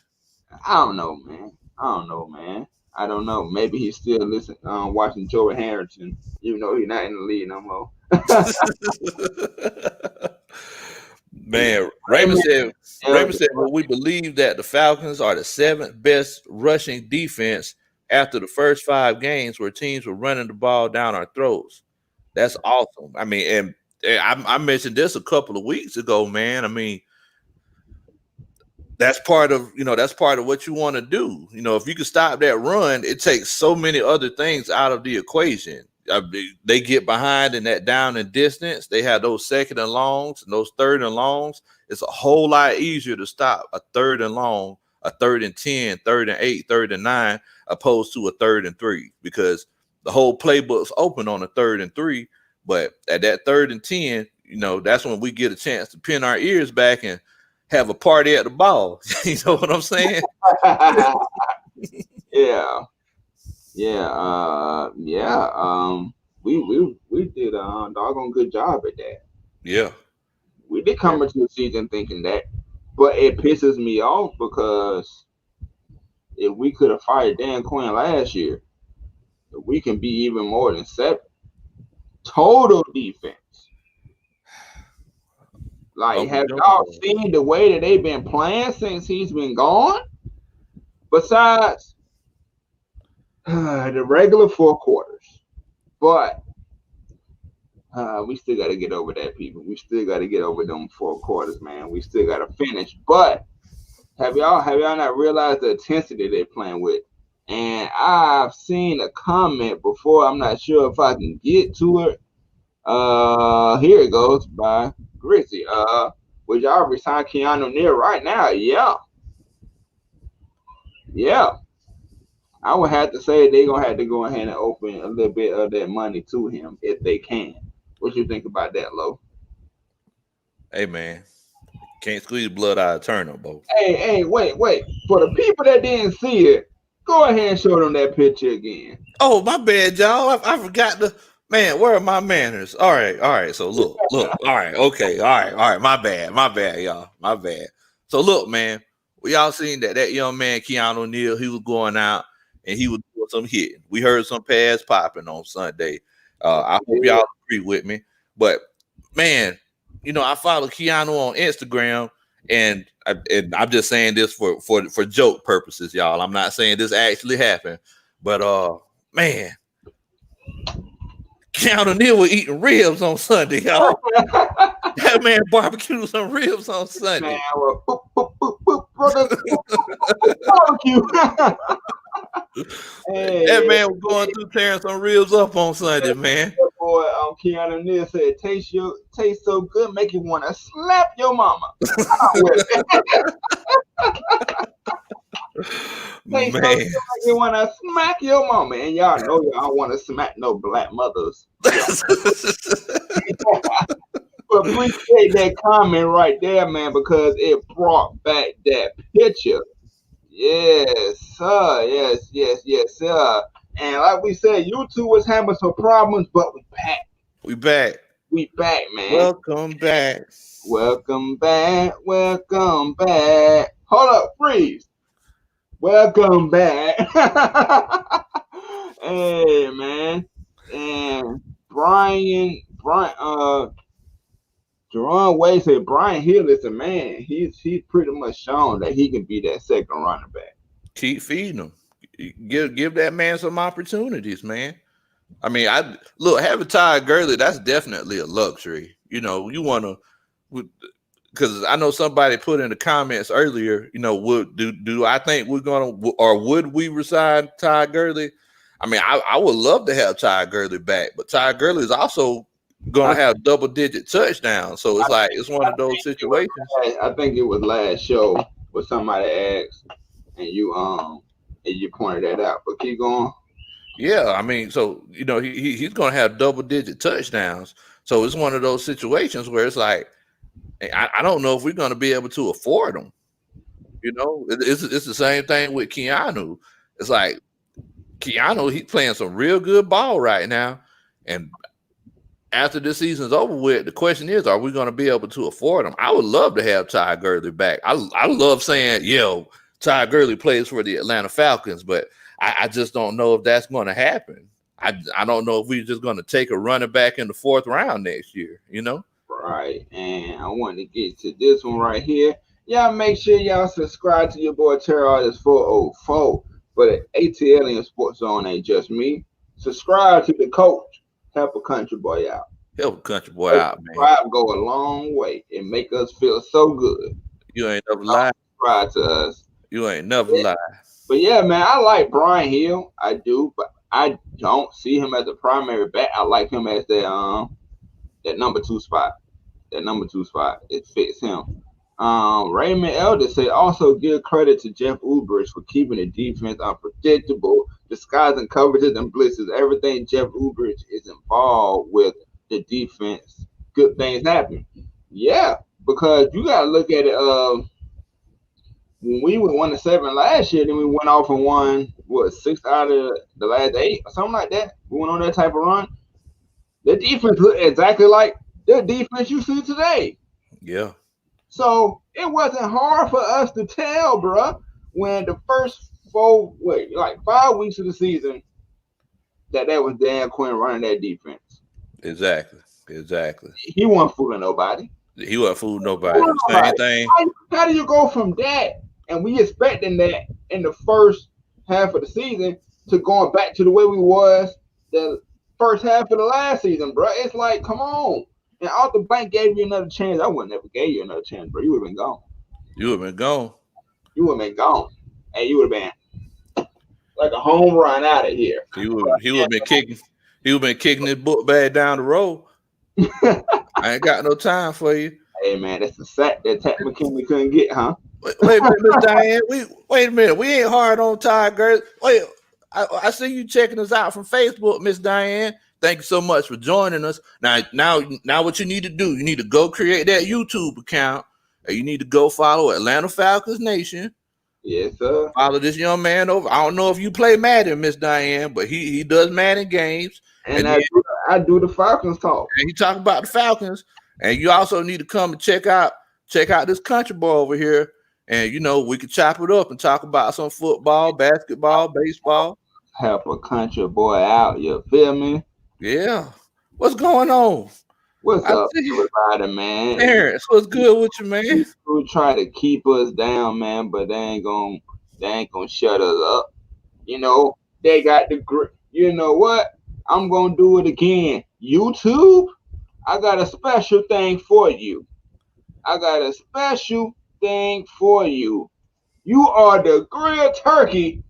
I don't know, man. I don't know. Maybe he's still listening, watching Joey Harrington, even though he's not in the league no more. Man, Yeah, Raymond said, well, we believe that the Falcons are the 7th best rushing defense after the first 5 games where teams were running the ball down our throats. That's awesome. I mean, and I mentioned this a couple of weeks ago, man. I mean, that's part of what you want to do. You know, if you can stop that run, it takes so many other things out of the equation. I mean, they get behind in that down and distance. They have those second and longs and those third and longs. It's a whole lot easier to stop a third and long, a 3rd and 10, 3rd and 8, 3rd and 9, opposed to a 3rd and 3, because the whole playbook's open on a 3rd and 3. But at that 3rd and 10, you know, that's when we get a chance to pin our ears back and have a party at the ball. You know what I'm saying? yeah, yeah. We did a doggone good job at that. Yeah. We did come into the season thinking that, but it pisses me off because if we could have fired Dan Quinn last year, we can be even more than 7. Total defense. Like, have y'all seen the way that they've been playing since he's been gone? Besides the regular 4 quarters, but we still got to get over that, people. We still got to get over them 4 quarters, man. We still got to finish. But have y'all not realized the intensity they're playing with? And I've seen a comment before. I'm not sure if I can get to it. Here it goes by Grizzy. Would y'all resign Keanu Neal right now? Yeah. Yeah. I would have to say they're gonna have to go ahead and open a little bit of that money to him if they can. What you think about that, Lo? Hey man, can't squeeze blood out of turnip, bro. Hey, wait. For the people that didn't see it, go ahead and show them that picture again. Oh, my bad, y'all. I forgot to man. Where are my manners? All right. So look. All right, okay. All right. My bad, y'all. My bad. So look, man. We all seen that young man Keanu Neal. He was going out and he was doing some hitting. We heard some pads popping on Sunday. I hope y'all agree with me. But man, I follow Keanu on Instagram, and I'm just saying this for joke purposes, y'all. I'm not saying this actually happened, but man, Keanu Neal was eating ribs on Sunday, y'all. That man barbecued some ribs on Sunday. Man, well, brother, barbecue. That man was going through tearing some ribs up on Sunday, man. Boy, Keanu Neal said, "Taste so good, make you want to slap your mama." Man, so good, make you want to smack your mama, and y'all know y'all want to smack no black mothers. But appreciate that comment right there, man, because it brought back that picture. Yes, sir. Yes, sir. And like we said, YouTube was having some problems, but we back. We back, man. Welcome back. Hold up, freeze. Welcome back. Hey, man. And Jerron Wade said Brian Hill is a man. He's pretty much shown that he can be that second running back. Keep feeding him. Give that man some opportunities, man. I mean, having Todd Gurley, that's definitely a luxury. You want to, because I know somebody put in the comments earlier, do I think we're gonna, or would we resign Todd Gurley? I mean, I would love to have Todd Gurley back, but Todd Gurley is also going to have double-digit touchdowns. So it's one of those situations. I think it was last show where somebody asked, and you pointed that out. But keep going. Yeah, I mean, so he's going to have double-digit touchdowns. So it's one of those situations where it's like, I don't know if we're going to be able to afford them. It's the same thing with Keanu. It's like Keanu, he's playing some real good ball right now, and after this season's over with, the question is, are we going to be able to afford him? I would love to have Todd Gurley back. I love saying, Todd Gurley plays for the Atlanta Falcons, but I just don't know if that's going to happen. I don't know if we're just going to take a running back in the 4th round next year, Right, and I want to get to this one right here. Y'all make sure y'all subscribe to your boy Terror Artist 404 for the ATLiens Sports Zone. Ain't just me. Subscribe to the coach. Help a country boy out. Help a country boy out, man. Subscribe go a long way. It make us feel so good. You ain't never lied. Subscribe to us. You ain't never lied. But yeah, man, I like Brian Hill. I do, but I don't see him as a primary back. I like him as that number 2 spot. That number 2 spot. It fits him. Raymond Elder said also give credit to Jeff Ulbrich for keeping the defense unpredictable, disguising coverages and blitzes. Everything Jeff Ulbrich is involved with the defense, good things happen. Yeah, because you gotta look at it. When we were 1-7 last year, then we went off and won 6 out of the last 8 or something like that. We went on that type of run. The defense looked exactly like the defense you see today. Yeah. So it wasn't hard for us to tell, bro, when the first 5 weeks of the season that was Dan Quinn running that defense. Exactly. He wasn't fooling nobody. Same thing. How do you go from that, and we expecting that in the first half of the season, to going back to the way we was the first half of the last season, bro? It's like, come on. And Arthur Blank gave you another chance. I would never gave you another chance, bro. You would have been gone. You would have been gone. And you would have been like a home run out of here. He would been kicking. He would been kicking his book bag down the road. I ain't got no time for you. Hey man, that's the sack that Tat McKinley couldn't get, huh? Wait a minute, Miss Diane. Wait a minute. We ain't hard on Tiger. Wait, I see you checking us out from Facebook, Miss Diane. Thank you so much for joining us. Now, what you need to do? You need to go create that YouTube account, and you need to go follow Atlanta Falcons Nation. Yes, sir. Follow this young man over. I don't know if you play Madden, Miss Diane, but he does Madden games, and I do the Falcons talk. And he talk about the Falcons. And you also need to come and check out this country boy over here. And we can chop it up and talk about some football, basketball, baseball. Help a country boy out, you feel me? Yeah. What's going on? What's up, everybody, man? Parents, what's good with you, man? People try to keep us down, man, but they ain't gonna shut us up. They got the grip. You know what? I'm gonna do it again. YouTube, I got a special thing for you. You are the grilled turkey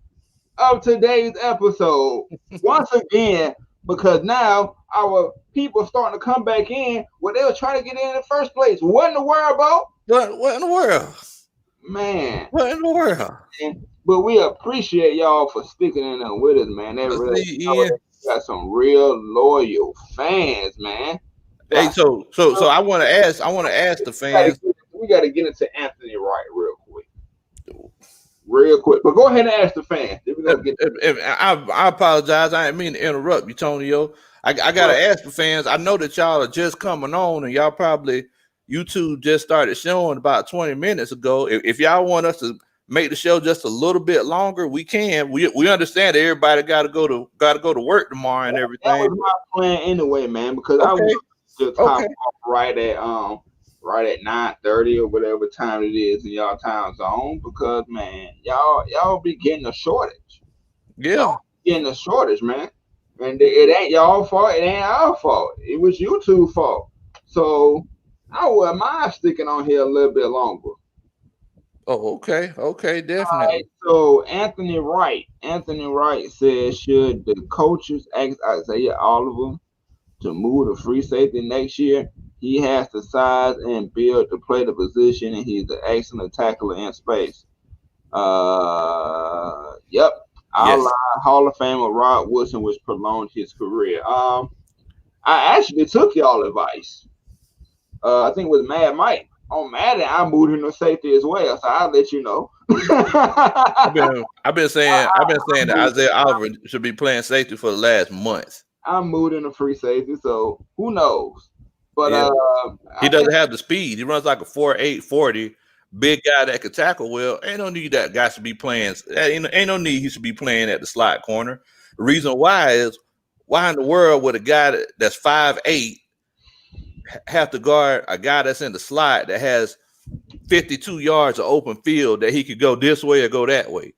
of today's episode. Once again, because now our people starting to come back in where they were trying to get in the first place. What in the world, bro? What in the world? Man. What in the world? But we appreciate y'all for sticking in there with us, man. They really got some real loyal fans, man. Hey, so I want to ask the fans. We got to get into Anthony Wright real quick. But go ahead and ask the fans. I apologize. I didn't mean to interrupt you, Tonio. I got to ask the fans. I know that y'all are just coming on, and y'all probably YouTube just started showing about 20 minutes ago. If y'all want us to make the show just a little bit longer, we can. We understand that everybody got to go to work tomorrow and everything. That was my plan anyway, man. Because I was just top off right at 9:30 or whatever time it is in y'all time zone. Because man, y'all be getting a shortage. Yeah, getting a shortage, man. And it ain't y'all fault. It ain't our fault. It was YouTube's fault. So I wouldn't mind sticking on here a little bit longer. Oh, okay, definitely. Right, so Anthony Wright says, should the coaches ask Isaiah Oliver to move to free safety next year? He has the size and build to play the position, and he's an excellent tackler in space. Yep. Hall of Famer Rod Woodson, which prolonged his career. I actually took y'all advice. I think it was Mad Mike. On Madden, I moved him to safety as well, so I'll let you know. I've been saying that Isaiah Oliver should be playing safety for the last month. I moved him to free safety, so who knows? But he doesn't have the speed. He runs like a 4.8 40. Big guy that could tackle well. Ain't no need that guy should be playing. Ain't no need he should be playing at the slot corner. The reason why is, why in the world would a guy that's 5'8" have to guard a guy that's in the slot that has 52 yards of open field that he could go this way or go that way?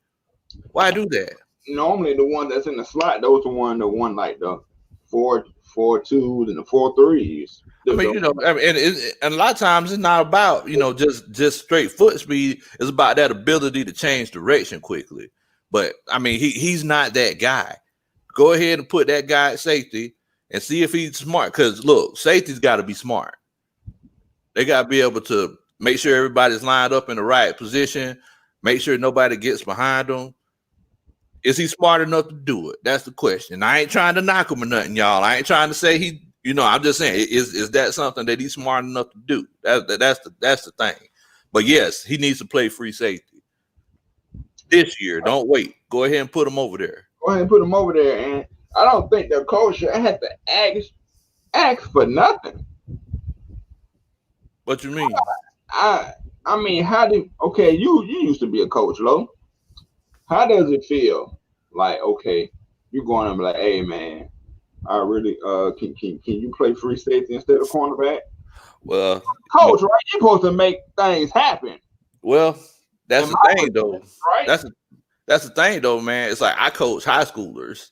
Why do that? Normally the one that's in the slot, those are the one like the 4.2s and the 4.3s. I mean, and a lot of times it's not about, just straight foot speed. It's about that ability to change direction quickly. But I mean, he's not that guy. Go ahead and put that guy at safety and see if he's smart. Because look, safety's got to be smart. They got to be able to make sure everybody's lined up in the right position. Make sure nobody gets behind them. Is he smart enough to do it? That's the question. I ain't trying to knock him or nothing, y'all. I ain't trying to say he. I'm just saying, is that something that he's smart enough to do? That's the thing. But yes, he needs to play free safety this year. Don't wait. Go ahead and put him over there. And I don't think the coach should have to ask for nothing. What you mean? I mean, you used to be a coach, Lo. How does it feel? Like, okay, you're going to be like, hey man, I really can you play free safety instead of cornerback? Well, coach, right? You're supposed to make things happen. Well, that's the thing though. Right? That's the thing though, man. It's like I coach high schoolers.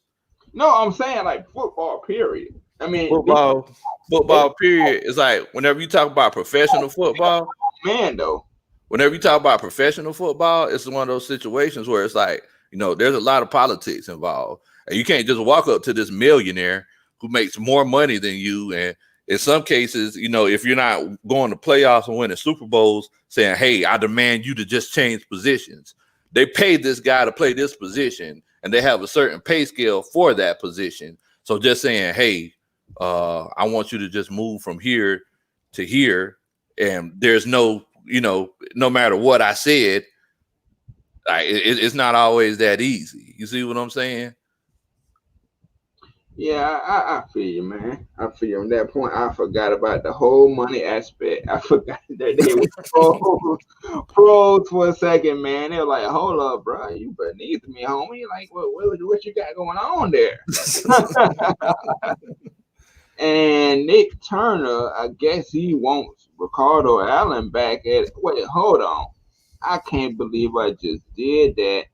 No, I'm saying like football, period. I mean football period is like whenever you talk about professional football, man though. Whenever you talk about professional football, it's one of those situations where it's like There's a lot of politics involved. And you can't just walk up to this millionaire who makes more money than you. And in some cases, if you're not going to playoffs and winning Super Bowls, saying, hey, I demand you to just change positions. They paid this guy to play this position, and they have a certain pay scale for that position. So just saying, hey, I want you to just move from here to here, and there's no matter what I said, it's not always that easy. You see what I'm saying? Yeah, I feel you, man. I feel you on that point. I forgot about the whole money aspect. I forgot that they were pros for a second, man. They were like, hold up, bro. You beneath me, homie. Like, what you got going on there? And Nick Turner, I guess he wants Ricardo Allen back at. Wait, hold on. I can't believe I just did that.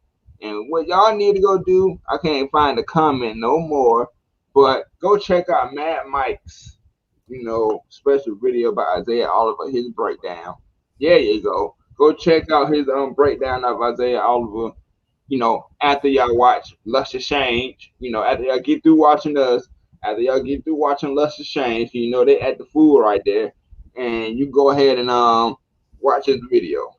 And what y'all need to go do, I can't find the comment no more, but go check out Mad Mike's, special video by Isaiah Oliver, his breakdown. Yeah, you go. Go check out his breakdown of Isaiah Oliver, after y'all watch Luscious Change, after y'all get through watching us, after y'all get through watching Luscious Change, they at the food right there, and you go ahead and watch his video.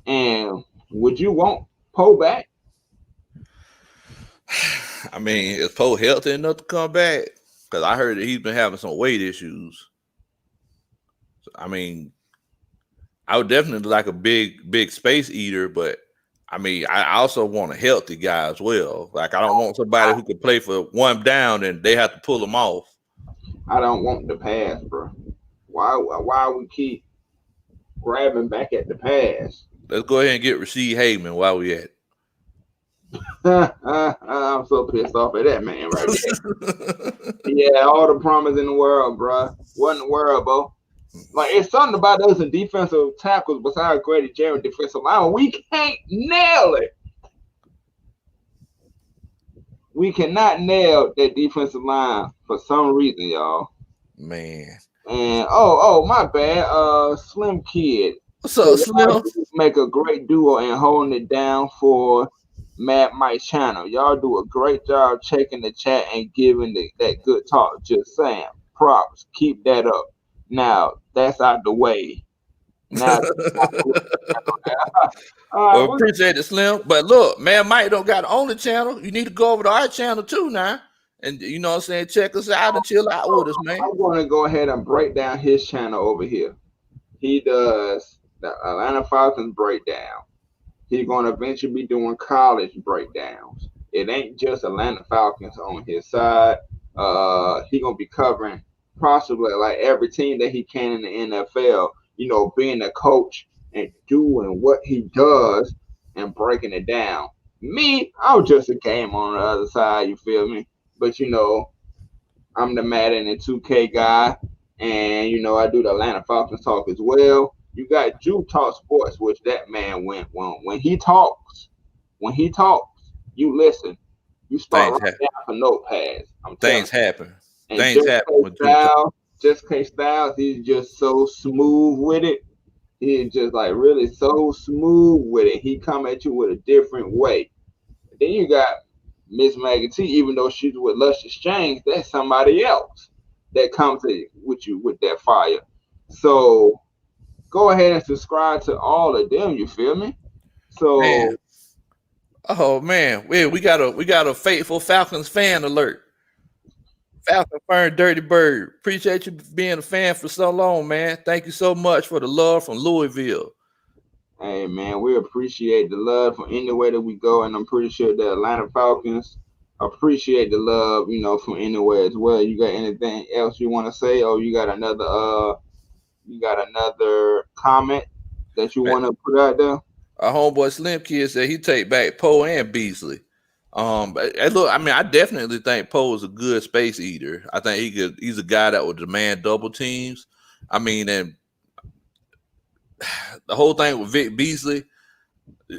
And would you want Poe back? I mean, is Poe healthy enough to come back? Because I heard that he's been having some weight issues. So, I mean, I would definitely like a big space eater, but I mean, I also want a healthy guy as well. Like, I don't want somebody who can play for one down and they have to pull them off. I don't want the pass, bro. Why we keep grabbing back at the pass? Let's go ahead and get Rasheed Heyman while we at it. I'm so pissed off at that man right there. Yeah, all the promise in the world, bro. What in the world, bro? Like, it's something about us in defensive tackles besides Grady Jarrett defensive line. We can't nail it. We cannot nail that defensive line for some reason, y'all. Man. And oh, my bad. Slim Kid. What's up, Slim? Make a great duo and holding it down for Mad Mike's channel. Y'all do a great job checking the chat and giving that good talk. Just saying. Props. Keep that up. Now, that's out the way. Now, well, appreciate it, Slim. But look, Mad Mike don't got on the channel. You need to go over to our channel too now. And you know what I'm saying? Check us out and chill out with us, man. I'm going to go ahead and break down his channel over here. He does the Atlanta Falcons breakdown. He's going to eventually be doing college breakdowns. It ain't just Atlanta Falcons on his side. He's going to be covering possibly like every team that he can in the NFL, being a coach and doing what he does and breaking it down. Me, I'm just a game on the other side, you feel me? But, I'm the Madden and 2K guy, and, I do the Atlanta Falcons talk as well. You got Juke Talk Sports, which that man went when he talks, you listen. You start right down for notepads. Things happen. And Things happen. Just K Styles, he's just so smooth with it. He's just like really so smooth with it. He come at you with a different way. Then you got Miss Maggie T, even though she's with Luscious Change, that's somebody else that comes with you with that fire. So go ahead and subscribe to all of them. You feel me? So, man. Oh man, we got a faithful Falcons fan alert. Falcon Fern Dirty Bird. Appreciate you being a fan for so long, man. Thank you so much for the love from Louisville. Hey man, we appreciate the love from anywhere that we go, and I'm pretty sure the Atlanta Falcons appreciate the love, from anywhere as well. You got anything else you want to say, or you got another comment that you want to put out there? Our homeboy Slim Kid said he take back Poe and Beasley. Look, I mean, I definitely think Poe is a good space eater. I think he's a guy that would demand double teams. I mean, and the whole thing with Vic Beasley,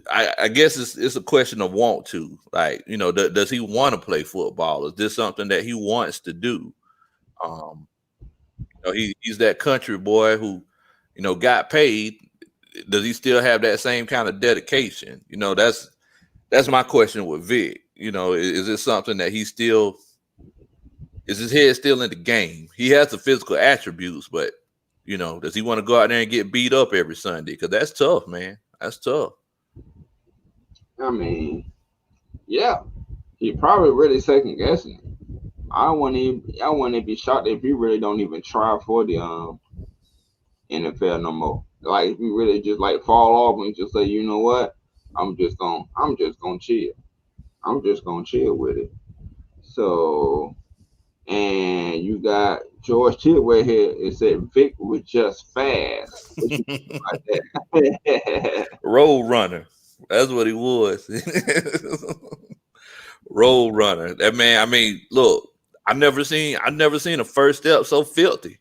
I guess it's a question of want to. Like, does he want to play football? Is this something that he wants to do? He's that country boy who, got paid. does he still have that same kind of dedication? You know, that's my question with Vic. You know, is it something that he still is his head still in the game? He has the physical attributes, but you know, does he want to go out there and get beat up every Sunday? Because that's tough, man. That's tough. I mean, yeah, he probably really second guessing it. I wouldn't be shocked if he really don't even try for the NFL no more. Like if he really just like fall off and just say, you know what, I'm just gonna chill. I'm just gonna chill with it. So, and you got George Tidway here. It said Vic was just fast. What you think about that? Road runner. That's what he was. Road runner. That man, I mean, look, I never seen a first step so filthy.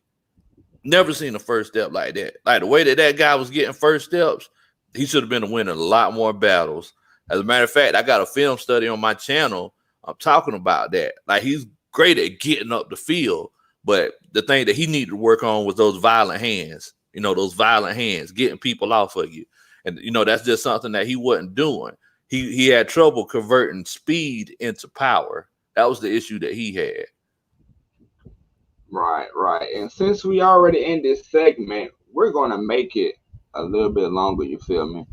Never seen a first step like that. Like the way that guy was getting first steps, he should have been winning a lot more battles. As a matter of fact, I got a film study on my channel. I'm talking about that. Like he's great at getting up the field, but the thing that he needed to work on was those violent hands. You know, those violent hands, getting people off of you. And you know, that's just something that he wasn't doing. He had trouble converting speed into power. That was the issue that he had. Right, right. And since we already in this segment, we're gonna make it a little bit longer. You feel me?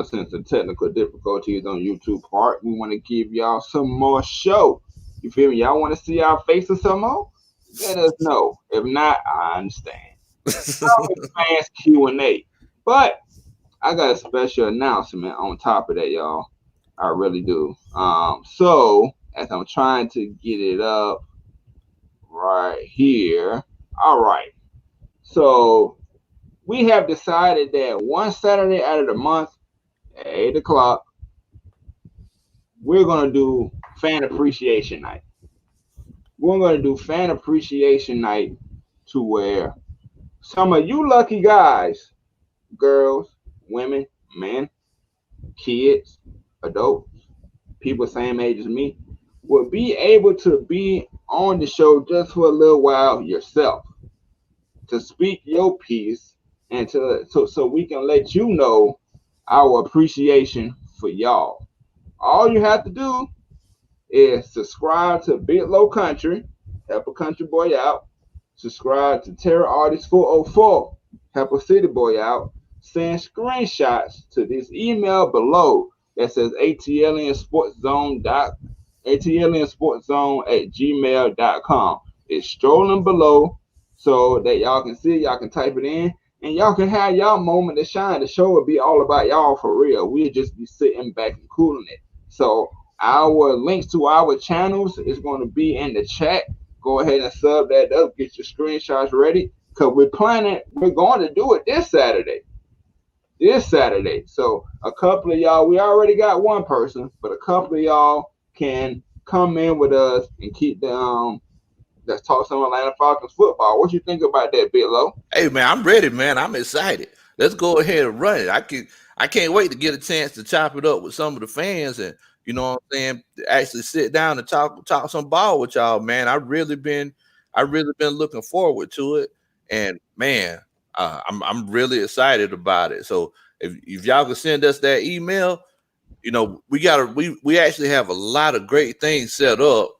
Since the technical difficulties on YouTube part, we want to give y'all some more show. You feel me? Y'all want to see our faces some more? Let us know. If not, I understand. Fans Q&A. But I got a special announcement on top of that, y'all. I really do. So as I'm trying to get it up right here. All right. So we have decided that one Saturday out of the month at 8 o'clock, we're gonna do fan appreciation night. We're gonna do fan appreciation night to where some of you lucky guys, girls, women, men, kids, adults, people same age as me, will be able to be on the show just for a little while yourself to speak your piece and so we can let you know our appreciation for y'all. All you have to do is subscribe to Big Low Country, help a country boy out. Subscribe to Terror Artist 404, help a city boy out. Send screenshots to this email below that says ATLiensportZone@gmail.com. It's strolling below so that y'all can see, y'all can type it in, and y'all can have y'all moment to shine. The show will be all about y'all for real. We'll just be sitting back and cooling it. So our links to our channels is going to be in the chat. Go ahead and sub that up. Get your screenshots ready because we're going to do it this Saturday. So a couple of y'all, we already got one person, but a couple of y'all can come in with us and keep the let's talk some Atlanta Falcons football. What you think about that, Big Low? Hey man, I'm ready, man. I'm excited. Let's go ahead and run it. I can't wait to get a chance to chop it up with some of the fans and you know what I'm saying, actually sit down and talk some ball with y'all, man. I really been looking forward to it. And man, I'm really excited about it. So if y'all can send us that email, you know, we actually have a lot of great things set up.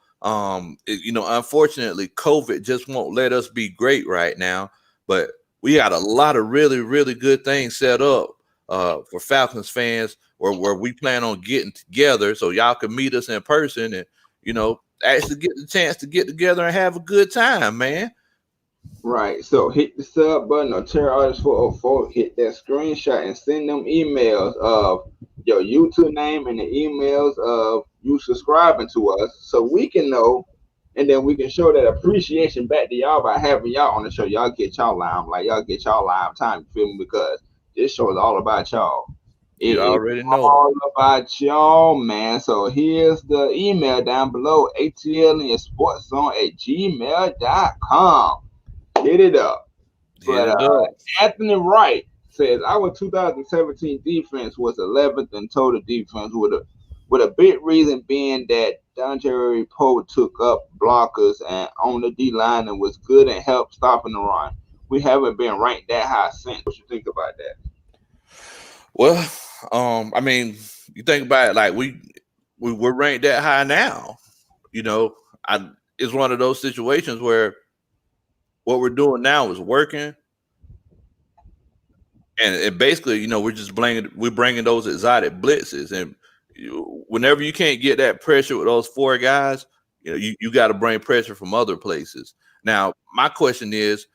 You know, unfortunately, COVID just won't let us be great right now, but we got a lot of really, really good things set up for Falcons fans where we plan on getting together so y'all can meet us in person and, you know, actually get the chance to get together and have a good time, man. Right. So hit the sub button on Terror Artist 404, hit that screenshot and send them emails of your YouTube name and the emails of you subscribing to us so we can know and then we can show that appreciation back to y'all by having y'all on the show. Y'all get y'all y'all get y'all live time, you feel me? Because this show is all about y'all. You It's already know. all about y'all, man. So here's the email down below, ATLiensportZone@gmail.com. Hit it up. But Anthony Wright says our 2017 defense was 11th in total defense, with a big reason being that Dontari Poe took up blockers and on the D line and was good and helped stopping the run. We haven't been ranked that high since. What you think about that? Well, I mean, you think about it, like we're ranked that high now. You know, I it's one of those situations where what we're doing now is working, and it basically, we're bringing those exotic blitzes, and whenever you can't get that pressure with those four guys, you got to bring pressure from other places. Now, my question is,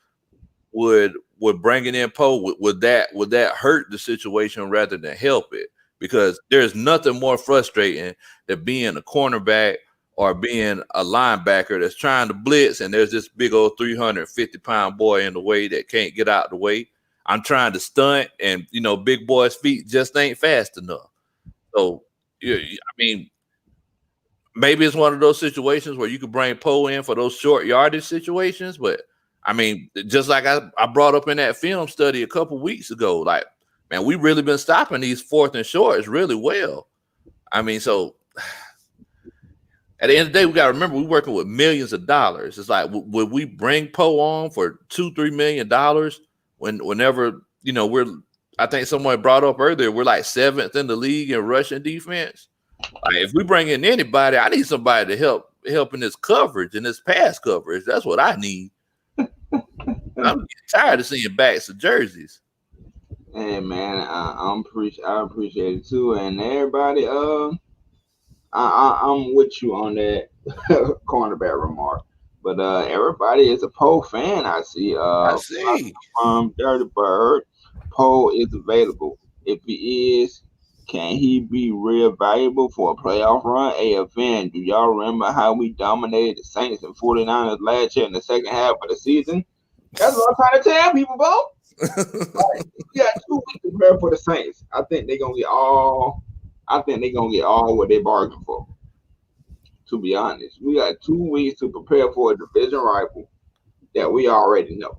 would bringing in Poe would that hurt the situation rather than help it? Because there's nothing more frustrating than being a cornerback or being a linebacker that's trying to blitz, and there's this big old 350-pound boy in the way that can't get out the way. I'm trying to stunt, and big boy's feet just ain't fast enough. So, I mean, maybe it's one of those situations where you could bring Poe in for those short yardage situations. But I mean, just like I brought up in that film study a couple weeks ago, like, man, we really been stopping these fourth and shorts really well. I mean, so at the end of the day, we got to remember we're working with millions of dollars. It's like, would we bring Poe on for $2-3 million whenever we're? I think someone brought up earlier we're like seventh in the league in rushing defense. Like, if we bring in anybody, I need somebody to help in this coverage and this pass coverage. That's what I need. I'm getting tired of seeing backs of jerseys. Hey man, I appreciate it too, and everybody. I'm with you on that cornerback remark, but everybody is a Poe fan. I see. I see. From Dirty Bird, Poe is available. If he is, can he be real valuable for a playoff run? Hey, event, do y'all remember how we dominated the Saints and 49ers last year in the second half of the season? That's what I'm trying to tell people, Bo. We got 2 weeks to prepare for the Saints. I think they're gonna get all. I think they're gonna get all what they bargained for. To be honest, we got 2 weeks to prepare for a division rival that we already know.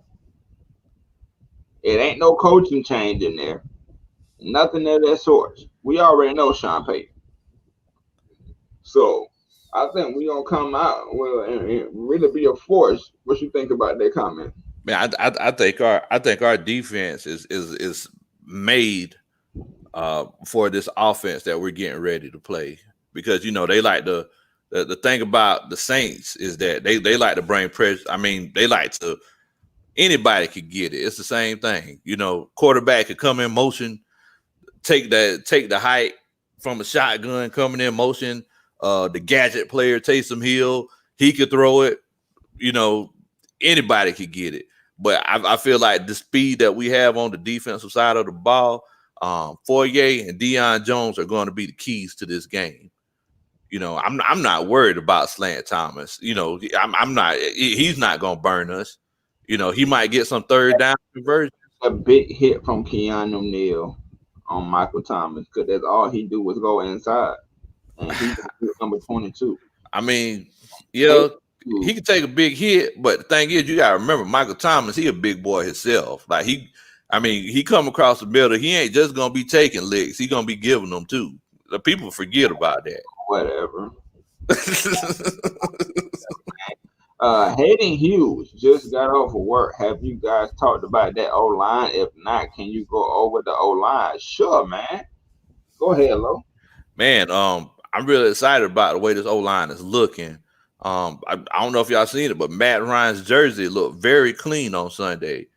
It ain't no coaching change in there. Nothing of that sort. We already know Sean Payton. So I think we're gonna come out well and really be a force. What you think about that comment? Man, I think our defense is made for this offense that we're getting ready to play, because they like the thing about the Saints is that they like to bring pressure. I mean, they like to anybody could get it. It's the same thing. Quarterback could come in motion, take the height from a shotgun coming in motion. The gadget player, Taysom Hill, he could throw it. Anybody could get it. But I feel like the speed that we have on the defensive side of the ball, Fourier and Deion Jones are going to be the keys to this game. I'm not worried about Slant Thomas. I'm not. He's not going to burn us. He might get some third down conversion. A big hit from Keanu Neal on Michael Thomas, because that's all he do was go inside, and he's number 22. I mean, yeah, he could take a big hit, but the thing is, you got to remember, Michael Thomas, he a big boy himself. Like, he come across the middle. He ain't just gonna be taking licks. He gonna be giving them too. The people forget about that. Whatever. Hayden Hughes just got off of work. Have you guys talked about that O line? If not, can you go over the O line? Sure, man. Go ahead, Lo. Man, I'm really excited about the way this O line is looking. I don't know if y'all seen it, but Matt Ryan's jersey looked very clean on Sunday.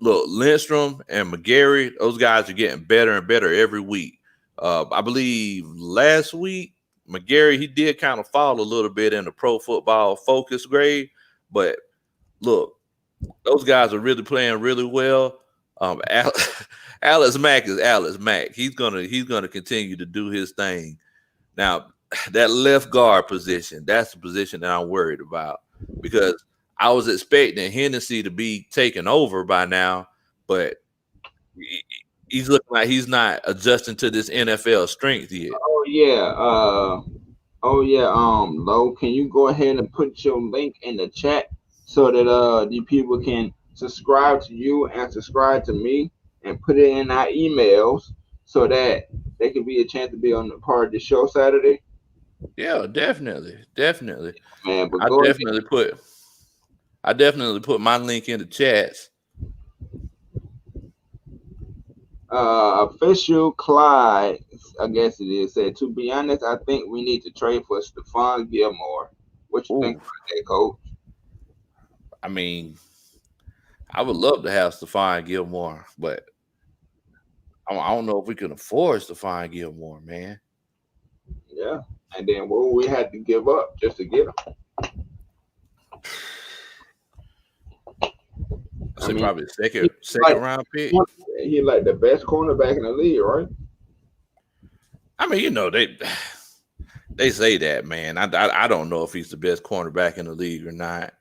Look, Lindstrom and McGarry, those guys are getting better and better every week. I believe last week, McGarry, he did kind of fall a little bit in the Pro Football Focus grade, but look, those guys are really playing really well. Alex Mack is Alex Mack. He's gonna continue to do his thing. Now, that left guard position, that's the position that I'm worried about, because I was expecting Hennessy to be taken over by now, but he's looking like he's not adjusting to this NFL strength yet. Oh yeah. Lo, can you go ahead and put your link in the chat so that the people can subscribe to you and subscribe to me, and put it in our emails so that they can be a chance to be on the part of the show Saturday? Yeah, definitely. Man, but I definitely put my link in the chats. Official Clyde, I guess it is, said, to be honest, I think we need to trade for Stephon Gilmore. What you think Ooh, about that, coach? I mean, I would love to have Stephon Gilmore, but I don't know if we can afford Stephon Gilmore, man. Yeah. And then what we had to give up just to get him? I I say mean, probably he's second like round pick. he like the best cornerback in the league, right? I mean, they say that, man. I don't know if he's the best cornerback in the league or not.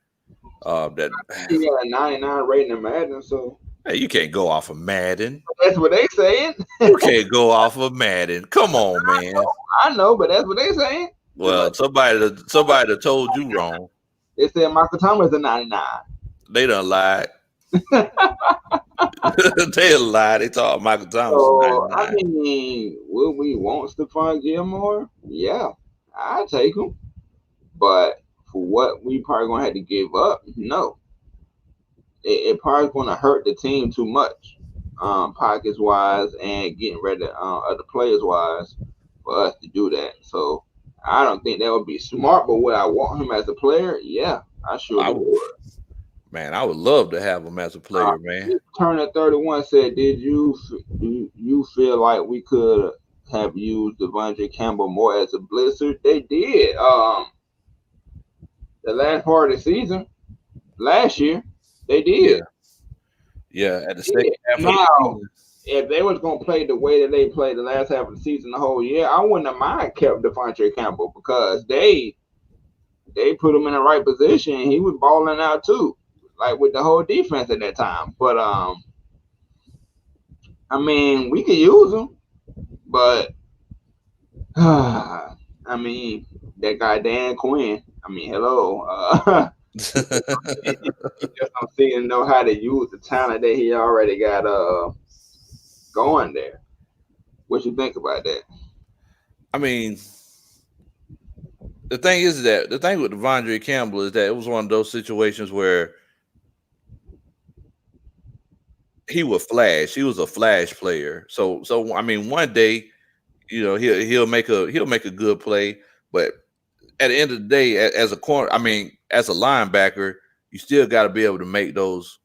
That He got a 99 rating in Madden, so hey, you can't go off of Madden. that's what they saying. You can't go off of Madden. Come on, man. I know, but that's what they saying. Well, somebody that told you wrong. They said Michael Thomas a 99. They done lied. They lied. They thought Michael Thomas was So I 99. mean, will we want Stephon Gilmore? Yeah, I take him. But for what we probably gonna have to give up, no. It probably gonna hurt the team too much, pockets wise and getting rid of other players wise for us to do that. So I don't think that would be smart. But would I want him as a player? Yeah, I I surely would, would. man, I would love to have him as a player, man. Turner 31 said, "Did you feel like we could have used Devondre Campbell more as a blitzer?" They did. The last part of the season last year, they Yeah, did. yeah. At the They second did. half of the Now, season, if they was gonna play the way that they played the last half of the season, the whole year, I wouldn't have mind kept Devondre Campbell because they put him in the right position. He was balling out too, like with the whole defense at that time. But I mean, we could use him, but I mean, that guy Dan Quinn. I mean, hello. He just don't seem to know how to use the talent that he already got going there. What you think about that? I mean, the thing with Devondre Campbell is that it was one of those situations where he would flash. He was a flash player. So I mean, one day, he'll make a good play, but at the end of the day, as a corner, I mean, as a linebacker, you still got to be able to make those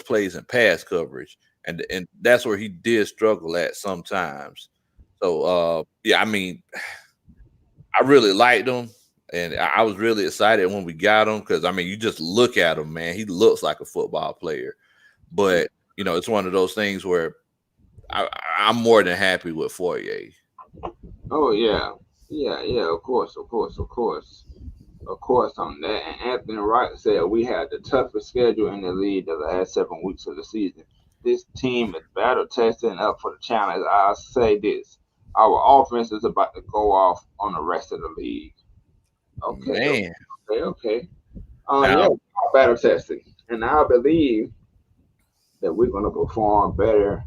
plays in pass coverage, and that's where he did struggle at sometimes. So yeah, I mean, I really liked him, and I was really excited when we got him because I mean, you just look at him, man, he looks like a football player, but it's one of those things where I, I'm more than happy with Fourier. Oh yeah, yeah. Of course, of course, of course, of course. On that, and Anthony Wright said we had the toughest schedule in the league the last 7 weeks of the season. This team is battle tested and up for the challenge. I'll say this: our offense is about to go off on the rest of the league. Okay, Man, okay. Yeah, now we are battle tested, and I believe that we're gonna perform better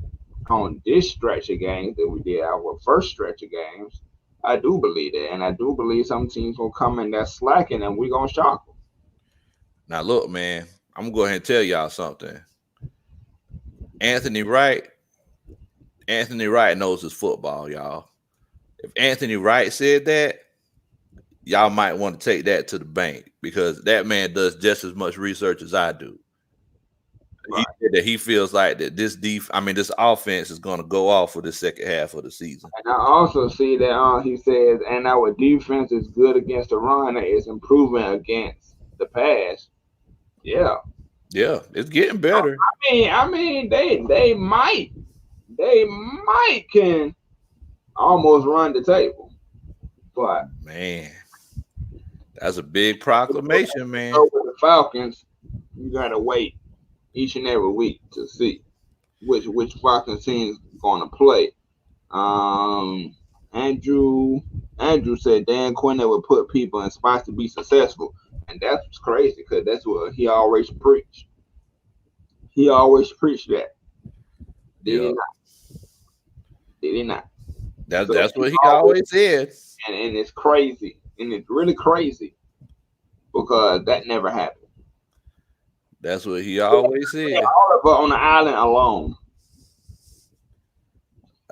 on this stretch of games than we did our first stretch of games. I do believe that, and I do believe some teams will come in there slacking, and we're gonna shock them. now look, man, I'm gonna go ahead and tell y'all something. Anthony Wright, Anthony Wright knows his football, y'all. If Anthony Wright said that, y'all might want to take that to the bank because that man does just as much research as I do. He Right. said that he feels like that this offense is going to go off for the second half of the season. And I also see that he says, and our defense is good against the run, and it's improving against the pass. Yeah. Yeah, it's getting better, I mean, they might can almost run the table, but man. That's a big proclamation, man. so with the Falcons, you gotta wait each and every week to see which Falcons team is gonna play. Um, Andrew Andrew said Dan Quinn would put people in spots to be successful, and that's crazy because that's what he always preached. He always preached that. Did he Yeah, not? Did he not? that's So that's he what he always always said. and it's crazy, and it's really crazy because that never happened. That's what he always said. All of us on the island alone.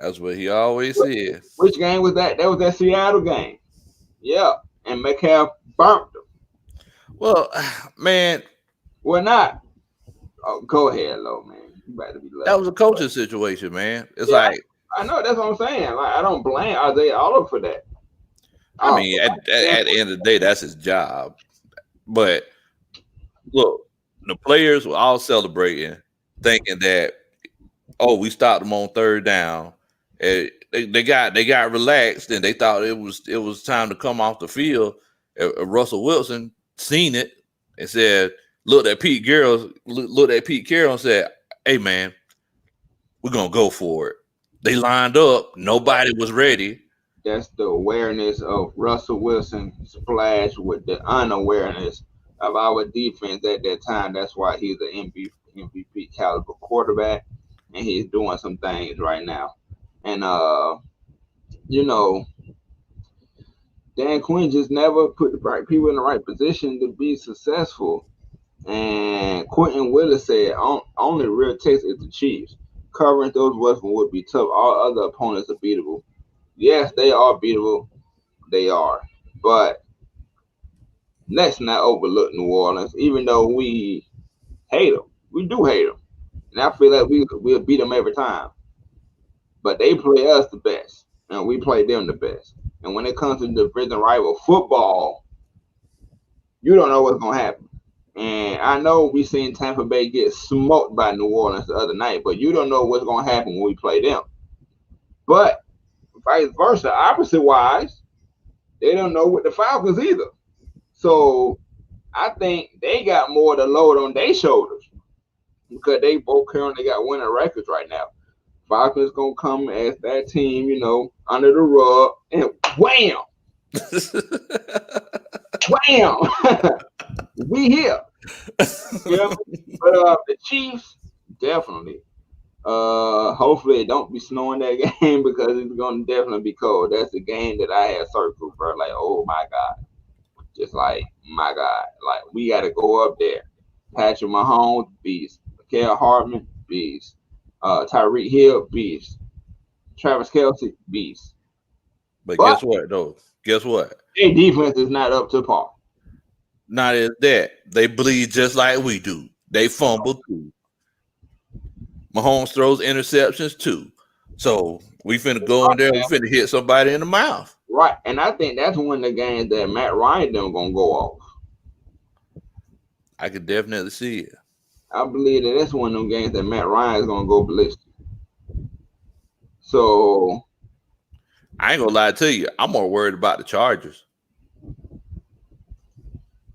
That's what he always said. Which game was that? That was that Seattle game. Yeah, and Metcalf burnt them. Well, man, Well, not. Oh, go ahead, low man. You better be that left. was a coaching situation, man. It's Yeah, like, I know. That's what I'm saying. Like, I don't blame Isaiah Oliver for that. I Oh, mean, at the end of the day, that's his job. But look, the players were all celebrating, thinking that, oh, we stopped them on third down. And they got relaxed, and they thought it was time to come off the field. Russell Wilson seen it and said, looked at Pete Carroll and said, "Hey man, we're gonna go for it." They lined up. Nobody was ready. that's the awareness of Russell Wilson splash with the unawareness of our defense at that time. That's why he's an MVP caliber quarterback, and he's doing some things right now. And you know, Dan Quinn just never put the right people in the right position to be successful. And Quentin Willis said, only real test is the Chiefs. Covering those weapons would be tough. All other opponents are beatable. Yes, they are beatable. They are. But let's not overlook New Orleans, even though we hate them. We do hate them. And I feel like we'll beat them every time. But they play us the best, and we play them the best. And when it comes to division rival football, you don't know what's going to happen. And I know we seen Tampa Bay get smoked by New Orleans the other night, but you don't know what's going to happen when we play them. But vice versa, opposite wise, they don't know with the Falcons either. So I think they got more of the load on their shoulders because they both currently got winning records right now. Falcons gonna come as that team, under the rug, and wham, wham, we here. Yeah, but the Chiefs definitely. Hopefully it don't be snowing that game because it's gonna definitely be cold. That's the game that I had circled, bro. Like, oh my god, just like my god, like we got to go up there. Patrick Mahomes, beast. Mikael Hartman, beast. Tyreek Hill, beast. Travis Kelce, beast. But guess what, though? Guess what? Their defense is not up to par. Not as that. They bleed just like we do. They fumble too. Mahomes throws interceptions too. So we finna go in there. We finna hit somebody in the mouth. Right, and I think that's one of the games that Matt Ryan them gonna go off. I could definitely see it. I believe that that's one of them games that Matt Ryan is gonna go ballistic. So I ain't gonna lie to you. I'm more worried about the Chargers.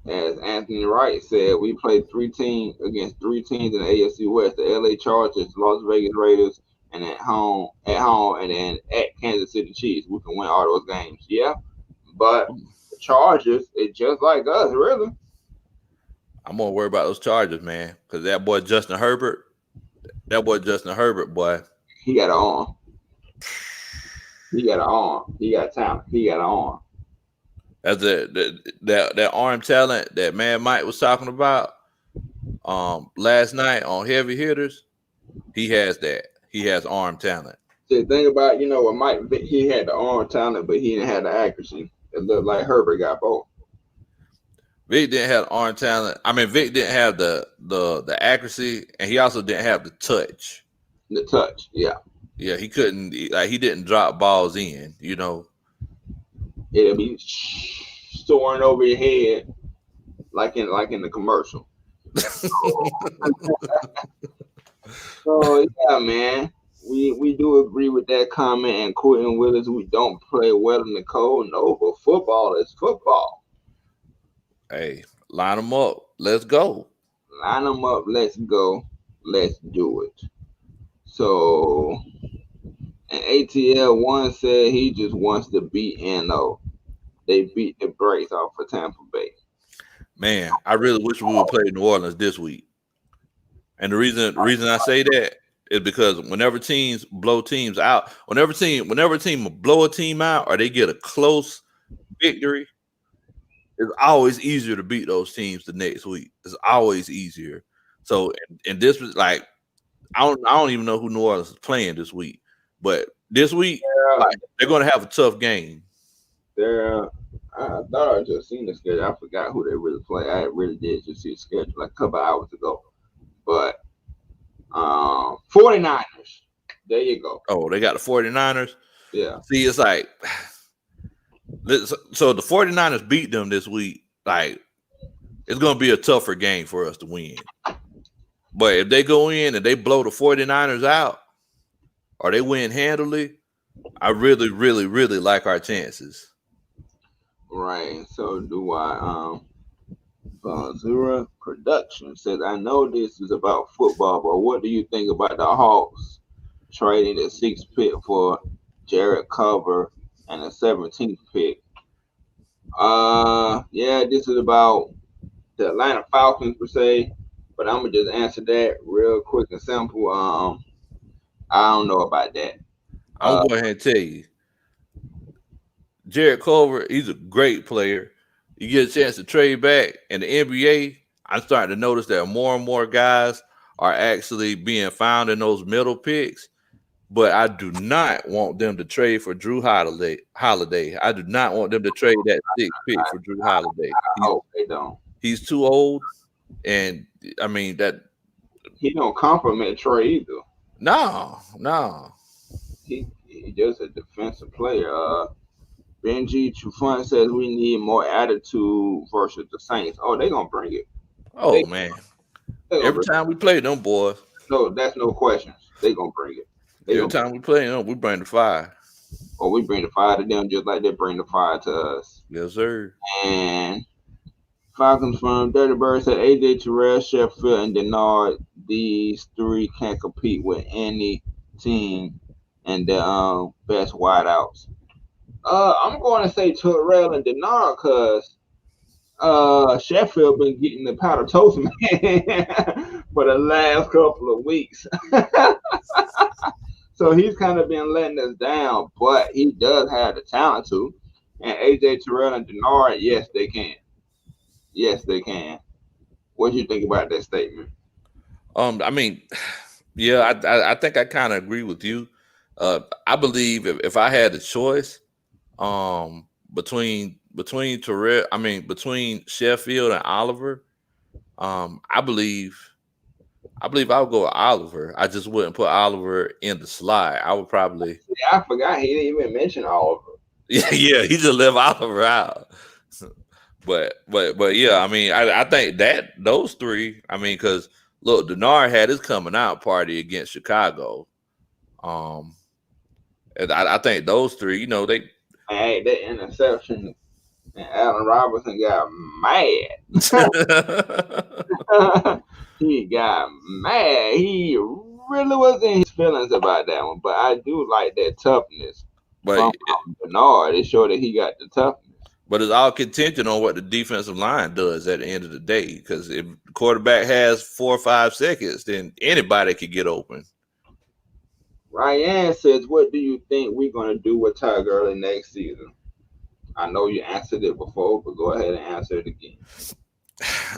As Anthony Wright said, we played 3 teams against 3 teams in the AFC West: the LA Chargers, Las Vegas Raiders, and at home, and then at Kansas City Chiefs. We can win all those games. Yeah, but the Chargers, it's just like us, really. I'm more worried about those Chargers, man, because that boy Justin Herbert, boy, he got an arm. He got an arm. He got talent. He got an arm. That's that arm talent that Man Mike was talking about last night on Heavy Hitters. He has that. He has arm talent. The thing about, with Mike, he had the arm talent, but he didn't have the accuracy. It looked like Herbert got both. Vic didn't have arm talent. I mean, Vic didn't have the accuracy, and he also didn't have the touch. The touch, yeah. Yeah, he couldn't. Like, he didn't drop balls in. It'll be soaring over your head, like in the commercial. So yeah, man, we do agree with that comment. And Quentin Willis, we don't play well in the cold. No, but football is football. Hey, line them up. Let's go. Line them up. Let's go. Let's do it. So, and ATL1 said he just wants to beat NO. They beat the brakes off for Tampa Bay. Man, I really wish we would play New Orleans this week. And the reason I say that is because whenever teams blow teams out, whenever team blow a team out or they get a close victory, it's always easier to beat those teams the next week. It's always easier. So, and this was like, I don't even know who New Orleans is playing this week, but this week, like, they're going to have a tough game. I thought I just seen the schedule. I forgot who they really play. I really did just see the schedule like a couple hours ago. But 49ers. There you go. Oh, they got the 49ers? Yeah. See, it's like, so the 49ers beat them this week. Like, it's going to be a tougher game for us to win. But if they go in and they blow the 49ers out or they win handily, I really, really, really like our chances. Right. So do I. Zura Production says, I know this is about football, but what do you think about the Hawks trading the 6th pick for Jared Cover and the 17th pick? Yeah, this is about the Atlanta Falcons per se, but I'm gonna just answer that real quick and simple. I don't know about that. I'm gonna go ahead and tell you, Jared Culver, he's a great player. You get a chance to trade back in the NBA. I'm starting to notice that more and more guys are actually being found in those middle picks. But I do not want them to trade for Drew Holiday. I do not want them to trade that 6th pick for Drew Holiday. I hope they don't. He's too old, and I mean that he don't compliment Trey either. No. He just a defensive player. Benji Trufant says we need more attitude versus the Saints. Oh, they gonna bring it. Oh man! Every time we play them boys. No, that's no questions. They gonna bring it. Every time we play them, we bring the fire. Or we bring the fire to them just like they bring the fire to us. Yes, sir. And Falcons from Dirty Bird said AJ Terrell, Sheffield, and Denard. These three can compete with any team and the best wideouts. I'm going to say Terrell and Denard because Sheffield been getting the powder toast man for the last couple of weeks. So he's kind of been letting us down, but he does have the talent to. And AJ Terrell and Denard, yes, they can. Yes, they can. What do you think about that statement? I mean, yeah, I think I kind of agree with you. I believe if I had the choice, between Terrell, between Sheffield and Oliver, I believe I would go with Oliver. I just wouldn't put Oliver in the slide. I would probably. Yeah, I forgot he didn't even mention Oliver. Yeah, he just left Oliver out. But yeah, I mean, I think that those three. I mean, because look, Denard had his coming out party against Chicago. And I think those three, they. Hey, that interception, and Allen Robinson got mad. He got mad. He really was in his feelings about that one. But I do like that toughness from Bernard. It showed that he got the toughness. But it's all contingent on what the defensive line does at the end of the day. Because if the quarterback has 4 or 5 seconds, then anybody could get open. Ryan says, what do you think we're going to do with Ty Gurley next season? I know you answered it before, but go ahead and answer it again.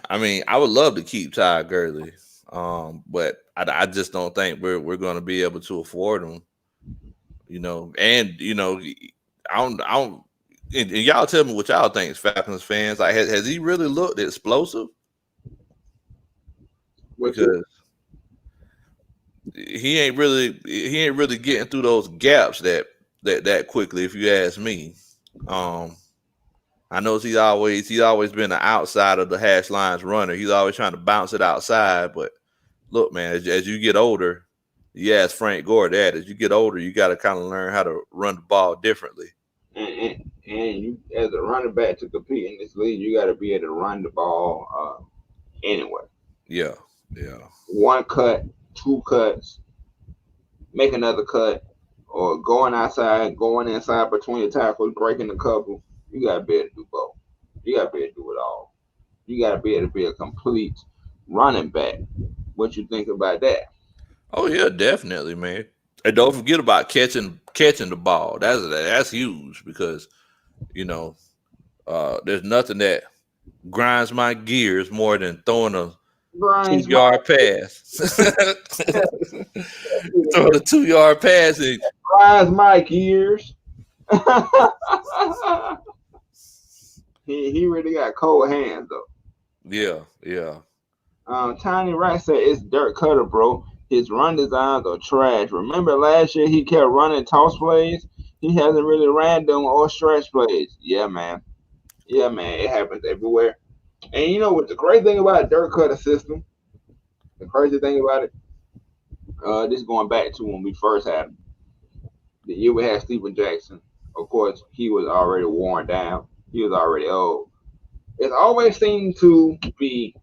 I mean, I would love to keep Ty Gurley, but I just don't think we're going to be able to afford him. And I don't. And y'all tell me what y'all think, Falcons fans. Like, has he really looked explosive? Because he ain't really getting through those gaps that quickly, if you ask me. I know he's always been an outside of the hash lines runner. He's always trying to bounce it outside. But look, man, as you get older, you ask Frank Gore that. As you get older, you got to kind of learn how to run the ball differently. And you, as a running back, to compete in this league, you got to be able to run the ball anywhere. Yeah. One cut, 2 cuts, make another cut, or going outside, going inside between the tackles, breaking a couple. You got to be able to do both. You got to be able to do it all. You got to be able to be a complete running back. What you think about that? Oh yeah, definitely, man. And don't forget about catching the ball. That's huge because there's nothing that grinds my gears more than throwing a 2-yard pass. Throwing a 2-yard pass and Rise my gears. he really got cold hands though. Yeah. Tiny Rat said it's dirt cutter, bro. His run designs are trash. Remember last year he kept running toss plays? He hasn't really ran them or stretch plays. Yeah, man. Yeah, man. It happens everywhere. And you know what the crazy thing about dirt cutter system? The crazy thing about it, this going back to when we first had him. The year we had Steven Jackson. Of course, he was already worn down. He was already old. It always seemed to be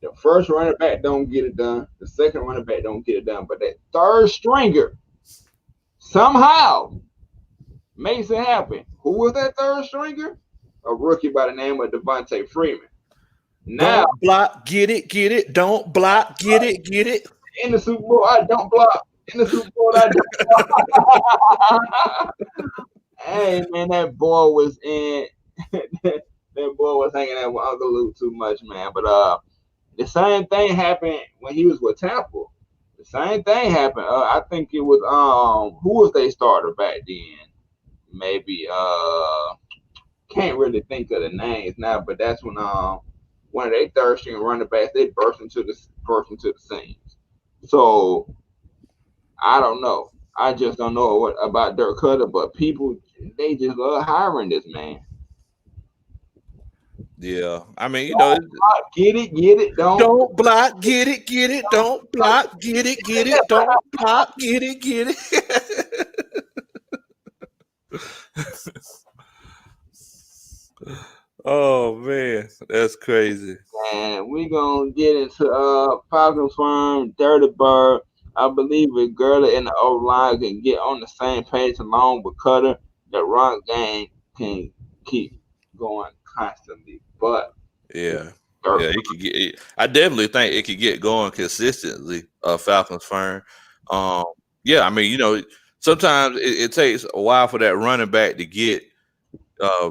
the first running back don't get it done. The second running back don't get it done. But that third stringer somehow makes it happen. Who was that third stringer? A rookie by the name of Devontae Freeman. Now, Don't block, get it. Don't block, get it. in the Super Bowl, I don't block. In the Super Bowl, I don't block. Hey, man, that boy was in. That boy was hanging out with Uncle Luke too much, man. But the same thing happened when he was with Tampa. The same thing happened. I think it was who was their starter back then? Maybe can't really think of the names now, but that's when one of their third string running backs they burst into the scenes. So I don't know. I just don't know what about Dirk Cutter, but people they just love hiring this man. Yeah. I mean, Don't block, get it, don't block, get it. Don't block, get it. Don't block, get it. Oh man, that's crazy. And we're gonna get into Falcons firm Dirty Bird. I believe if Gurley and the O line can get on the same page along with Cutter, the run game can keep going constantly. But Yeah. Yeah, it could get. I definitely think it could get going consistently. Falcons firm. Um, yeah, I mean, sometimes it takes a while for that running back uh,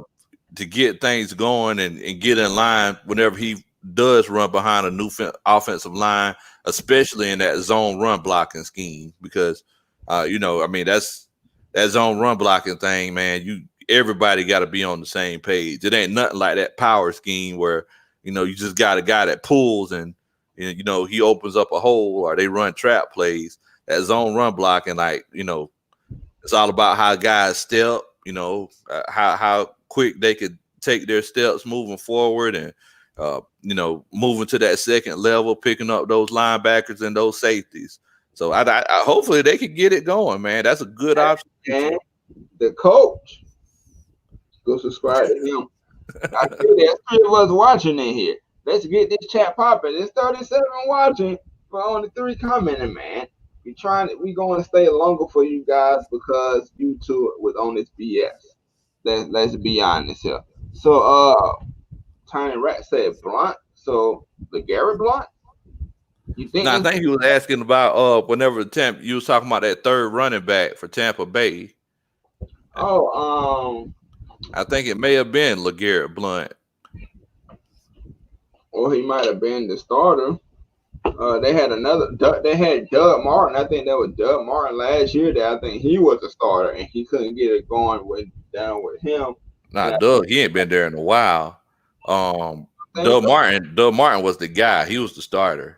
to get things going and get in line whenever he does run behind a new offensive line, especially in that zone run blocking scheme. Because, I mean, that's that zone run blocking thing, man. Everybody got to be on the same page. It ain't nothing like that power scheme where you just got a guy that pulls and he opens up a hole or they run trap plays. That zone run blocking, it's all about how guys step. How quick they could take their steps moving forward and moving to that second level, picking up those linebackers and those safeties. So I hopefully they could get it going, man. That's a good option. And the coach, go subscribe to him. I feel there's 3 of us watching in here. Let's get this chat popping. There's 37 watching, but only 3 commenting, man. We going to stay longer for you guys because YouTube was on this BS. Let's be honest here. So Tiny Rat said Blunt. So LeGarrette Blunt. You think? No, I think he was asking about whenever you was talking about that third running back for Tampa Bay. Oh, I think it may have been LeGarrette Blunt. Or he might have been the starter. They had they had Doug Martin. I think that was Doug Martin last year that I think he was the starter and he couldn't get it going down with him. Nah, Doug, he ain't been there in a while. Doug Martin was the guy. He was the starter.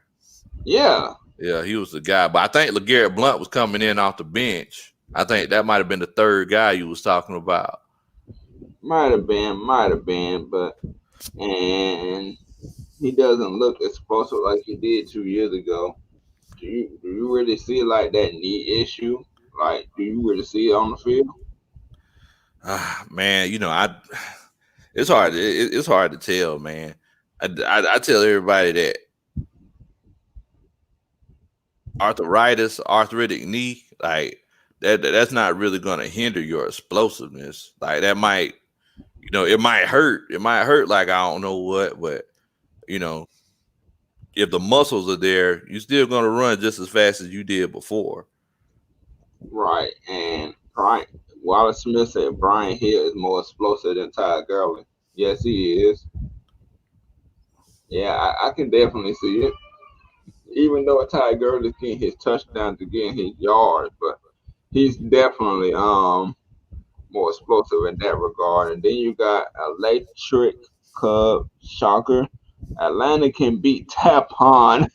Yeah. Yeah, he was the guy. But I think LeGarrette Blunt was coming in off the bench. I think that might have been the third guy you was talking about. Might have been, but and he doesn't look explosive like he did 2 years ago. Do you really see like that knee issue? Like, do you really see it on the field? Man, it's hard. It's hard to tell, man. I tell everybody that arthritic knee, like that's not really going to hinder your explosiveness. Like that might, it might hurt. It might hurt like I don't know what, but if the muscles are there, you're still going to run just as fast as you did before. Right. And Wallace Smith said Brian Hill is more explosive than Ty Gurley. Yes, he is. Yeah, I can definitely see it. Even though Ty Gurley's getting his touchdowns to getting his yards, but He's definitely more explosive in that regard. And then you got Electric Cub Shocker. Atlanta can beat Tapon,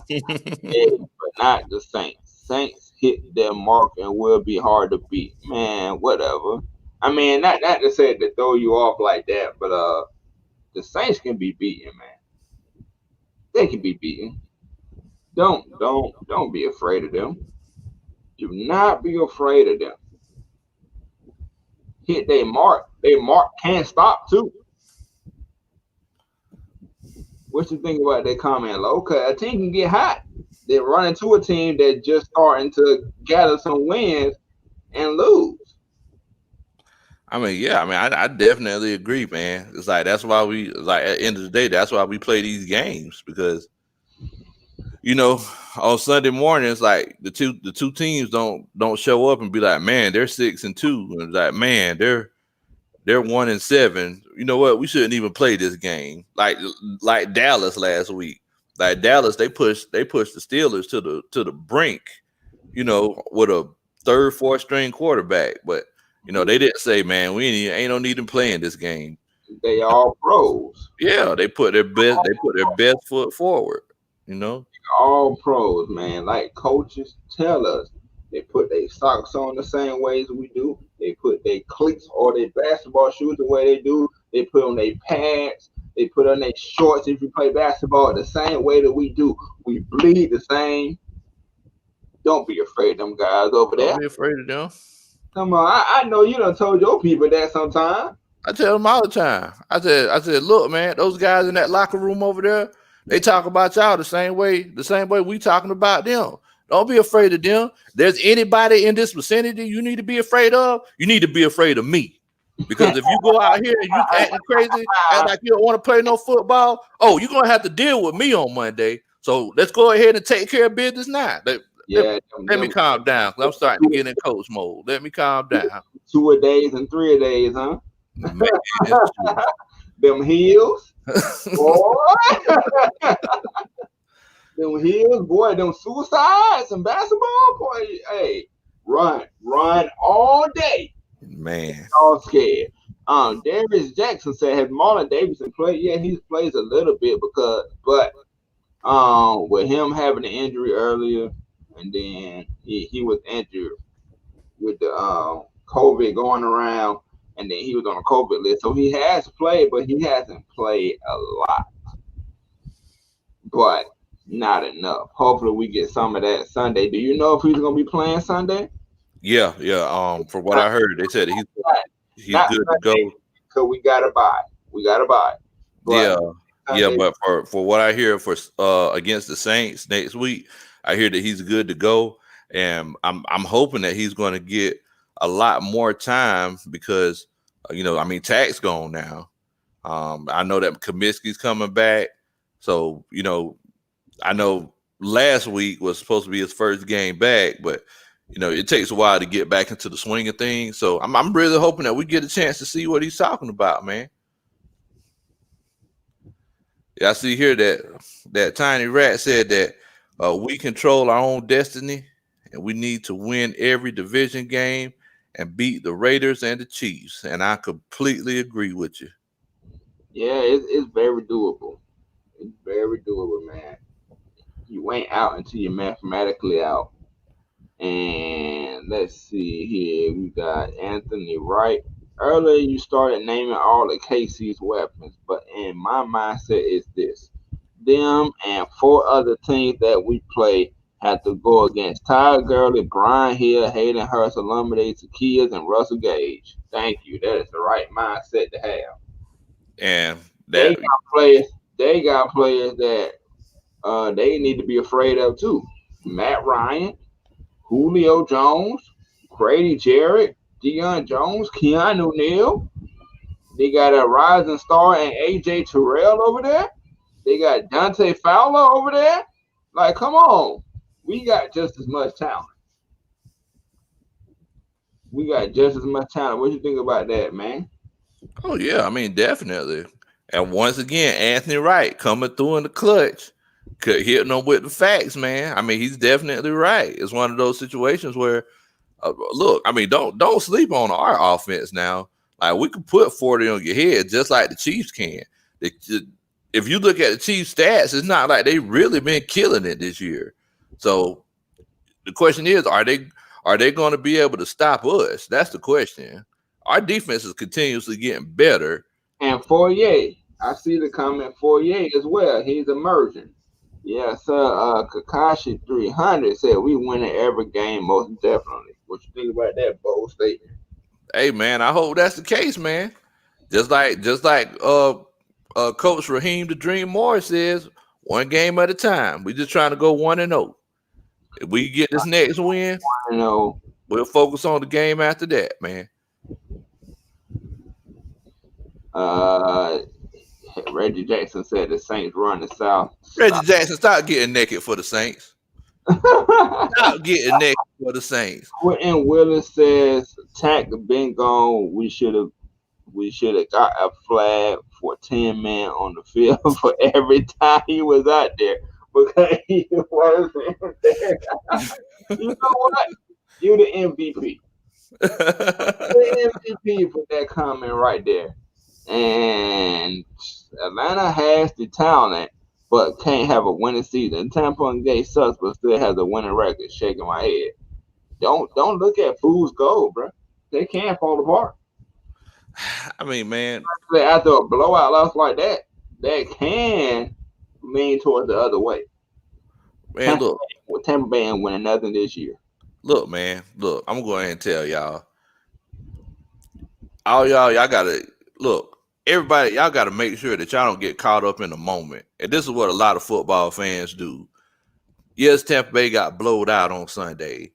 yeah, but not the Saints. Saints hit their mark and will be hard to beat. Man, whatever. I mean, not to say to throw you off like that, but the Saints can be beaten, man. They can be beaten. Don't be afraid of them. Do not be afraid of them. Hit they mark. They mark can't stop too. What you think about that comment, Lo? Cause a team can get hot. They're running to a team that just starting to gather some wins and lose. I mean, yeah, I mean, I definitely agree, man. It's like that's why we like at the end of the day, that's why we play these games because you know on Sunday mornings, like the two teams don't show up and be like, man, they're 6-2, and like, man, they're 1-7. You know what? We shouldn't even play this game. Like Dallas last week. Like Dallas, they pushed the Steelers to the brink. You know, with a third, fourth string quarterback, but they didn't say, man, we ain't no need to play in this game. They all pros. Yeah, they put their best foot forward. All pros, man. Like coaches tell us, they put their socks on the same way as we do. They put their cleats or their basketball shoes the way they do. They put on their pads. They put on their shorts if you play basketball the same way that we do. We bleed the same. Don't be afraid of them guys over there. Don't be afraid of them. Come on, I know you done told your people that sometime. I tell them all the time. I said, look, man, those guys in that locker room over there, they talk about y'all the same way we talking about them. Don't be afraid of them. There's anybody in this vicinity you need to be afraid of, you need to be afraid of me. Because if you go out here and you acting crazy and like you don't want to play no football, you're going to have to deal with me on Monday. So let's go ahead and take care of business now. Let me calm down because I'm starting to get in coach mode. Let me calm down. 2 a days and 3 a days, huh? Man, them heels, boy. Them heels, boy. Them suicides and basketball, boy. Hey, run all day. Man, all scared. Darius Jackson said, "Has Marlon Davidson played? Yeah, he plays a little bit but with him having an injury earlier, and then he was injured with the COVID going around, and then he was on a COVID list. So he has played, but he hasn't played a lot, but not enough. Hopefully, we get some of that Sunday. Do you know if he's going to be playing Sunday? Yeah. From what I heard, they said he's good to go. So we gotta buy. But but for what I hear for against the Saints next week, I hear that he's good to go, and I'm hoping that he's going to get a lot more time because Tack's gone now. I know that Comiskey's coming back, so I know last week was supposed to be his first game back, but it takes a while to get back into the swing of things. So I'm really hoping that we get a chance to see what he's talking about, man. Yeah, I see here that Tiny Rat said that we control our own destiny and we need to win every division game and beat the Raiders and the Chiefs. And I completely agree with you. Yeah, it's very doable. It's very doable, man. You ain't out until you're mathematically out. And let's see here. We got Anthony Wright. Earlier, you started naming all of KC's weapons, but in my mindset is this. Them and 4 other teams that we play have to go against Ty Gurley, Brian Hill, Hayden Hurst, Olumide Zaccheaus, and Russell Gage. Thank you. That is the right mindset to have. And they got players that they need to be afraid of too. Matt Ryan, Julio Jones, Grady Jarrett, Deion Jones, Keanu Neal. They got a rising star and AJ Terrell over there. They got Dante Fowler over there. Like, come on. We got just as much talent. What you think about that, man? Oh, yeah. I mean, definitely. And once again, Anthony Wright coming through in the clutch, hitting them with the facts, man. I mean, he's definitely right. It's one of those situations where, Look, I mean, don't sleep on our offense now. Like we can put 40 on your head just like the Chiefs can. If you look at the Chiefs stats, it's not like they really been killing it this year. So the question is, are they going to be able to stop us? That's the question. Our defense is continuously getting better. And Fourier, I see the comment Fourier as well. He's emerging. Yeah, sir. Kakashi 300 said we win every game most definitely. What you think about that bold statement? Hey man, I hope that's the case, man. Just like Coach Raheem the Dream Morris says, one game at a time. We just trying to go 1-0. If we get this next win, You know, we'll focus on the game after that, man. Reggie Jackson said the Saints run the South. Reggie Jackson, stop getting naked for the Saints. Stop getting naked for the Saints. And Willis says, "Tack the bingo. We should have got a flag for 10 men on the field for every time he was out there because he wasn't there." You know what? You the MVP. The MVP for that comment right there. And Atlanta has the talent, but can't have a winning season. Tampa Bay sucks, but still has a winning record. Shaking my head. Don't look at fool's gold, bro. They can't fall apart. I mean, man, After a blowout loss like that can lean towards the other way. Man, look. Tampa Bay ain't winning nothing this year. Look, man. Look, I'm going to go ahead and tell y'all. All y'all gotta look. Everybody, y'all gotta make sure that y'all don't get caught up in the moment. And this is what a lot of football fans do. Yes, Tampa Bay got blowed out on Sunday,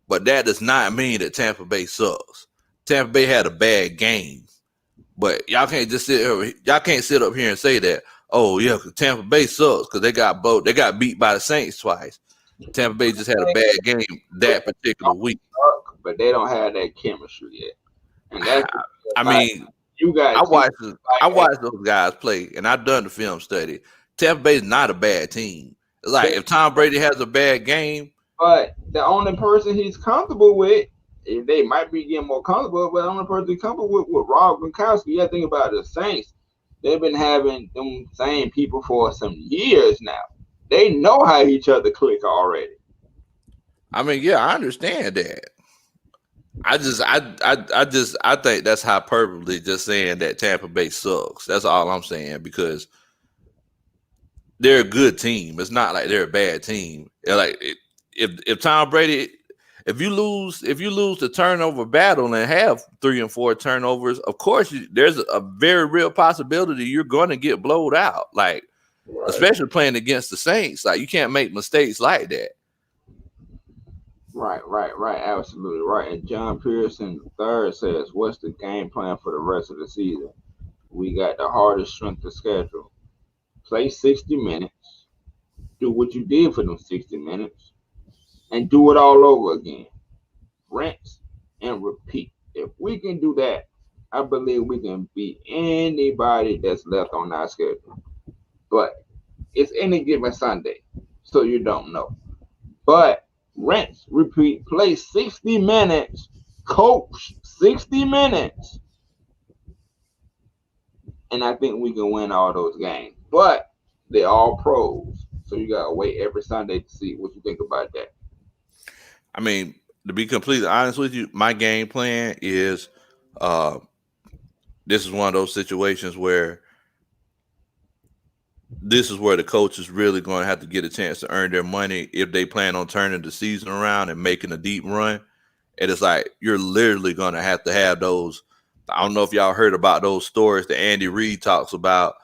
but that does not mean that Tampa Bay sucks. Tampa Bay had a bad game, but y'all can't just sit here. Y'all can't sit up here and say that. Oh yeah, because Tampa Bay sucks because they got beat by the Saints twice. Tampa Bay just had a bad game that particular week, but they don't have that chemistry yet. And that's I mean, I watched those guys play, and I've done the film study. Tampa Bay is not a bad team. Like if Tom Brady has a bad game, but the only person he's comfortable with, they might be getting more comfortable, but the only person he's comfortable with Rob Gronkowski. You got to think about the Saints. They've been having them same people for some years now. They know how each other click already. I mean, yeah, I understand that. I think that's hyperbole just saying that Tampa Bay sucks. That's all I'm saying because they're a good team. It's not like they're a bad team. Like if Tom Brady, if you lose the turnover battle and have 3 and 4 turnovers, of course there's a very real possibility you're going to get blowed out. Like especially playing against the Saints, like you can't make mistakes like that. Right. Absolutely right. And John Pearson III says, "What's the game plan for the rest of the season? We got the hardest strength of schedule. Play 60 minutes. Do what you did for them 60 minutes. And do it all over again. Rinse and repeat. If we can do that, I believe we can beat anybody that's left on our schedule. But it's any given Sunday, so you don't know. But rinse, repeat, play 60 minutes, coach 60 minutes. And I think we can win all those games. But they're all pros. So you got to wait every Sunday to see what you think about that. I mean, to be completely honest with you, my game plan is this is one of those situations where this is where the coach is really going to have to get a chance to earn their money if they plan on turning the season around and making a deep run. And it's like you're literally going to have those. I don't know if y'all heard about those stories that Andy Reid talks about,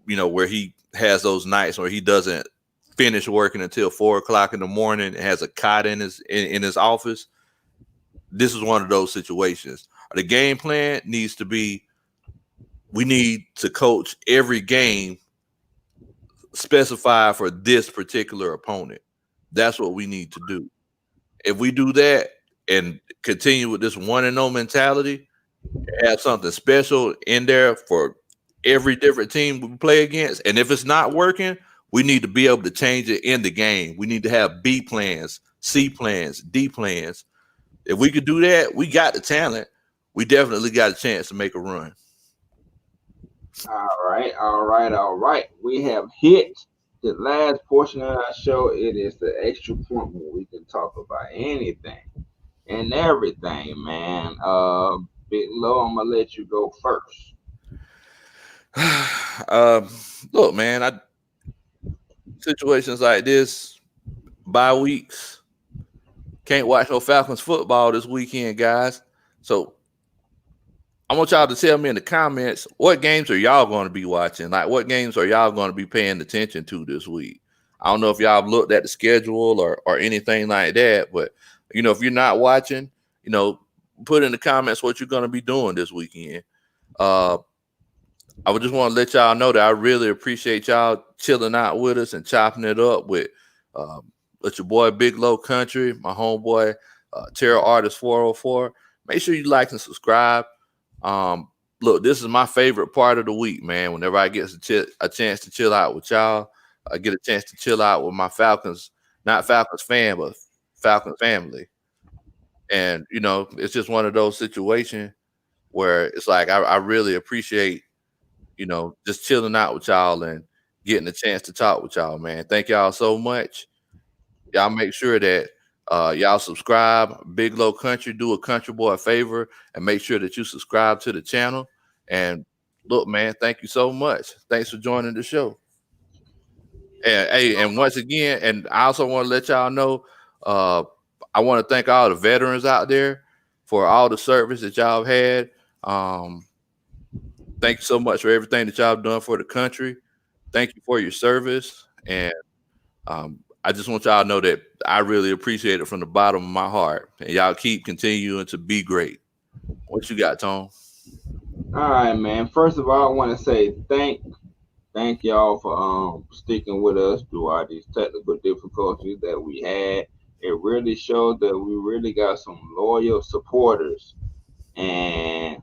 where he has those nights where he doesn't finish working until 4:00 in the morning and has a cot in his office. This is one of those situations. The game plan needs to be, we need to coach every game specified for this particular opponent. That's what we need to do. If we do that and continue with this 1-0 mentality, have something special in there for every different team we play against. And if it's not working, we need to be able to change it in the game. We need to have B plans, C plans, D plans. if we could do that, we got the talent. We definitely got a chance to make a run. All right. We have hit the last portion of our show. It is the extra point where we can talk about anything and everything, man. Big Low, I'm gonna let you go first. Look, man, situations like this, bye weeks, can't watch no Falcons football this weekend, guys. So I want y'all to tell me in the comments, what games are y'all going to be watching? Like, what games are y'all going to be paying attention to this week? I don't know if y'all have looked at the schedule or anything like that, but, if you're not watching, put in the comments what you're going to be doing this weekend. I would just want to let y'all know that I really appreciate y'all chilling out with us and chopping it up with your boy Big Low Country, my homeboy Terror Artist 404. Make sure you like and subscribe. Look, this is my favorite part of the week, man. Whenever I get a chance to chill out with y'all, I get a chance to chill out with my Falcons, not Falcons fan, but Falcons family. And, it's just one of those situations where it's like I really appreciate, just chilling out with y'all and getting a chance to talk with y'all, man. Thank y'all so much. Y'all make sure that y'all subscribe. Big Low Country, do a country boy a favor and make sure that you subscribe to the channel. And look, man, thank you so much. Thanks for joining the show. And hey, and once again, and I also want to let y'all know, I want to thank all the veterans out there for all the service that y'all have had. Thank you so much for everything that y'all have done for the country. Thank you for your service. And I just want y'all to know that I really appreciate it from the bottom of my heart. And y'all keep continuing to be great. What you got, Tone? All right, man. First of all, I want to say thank y'all for sticking with us through all these technical difficulties that we had. It really showed that we really got some loyal supporters. And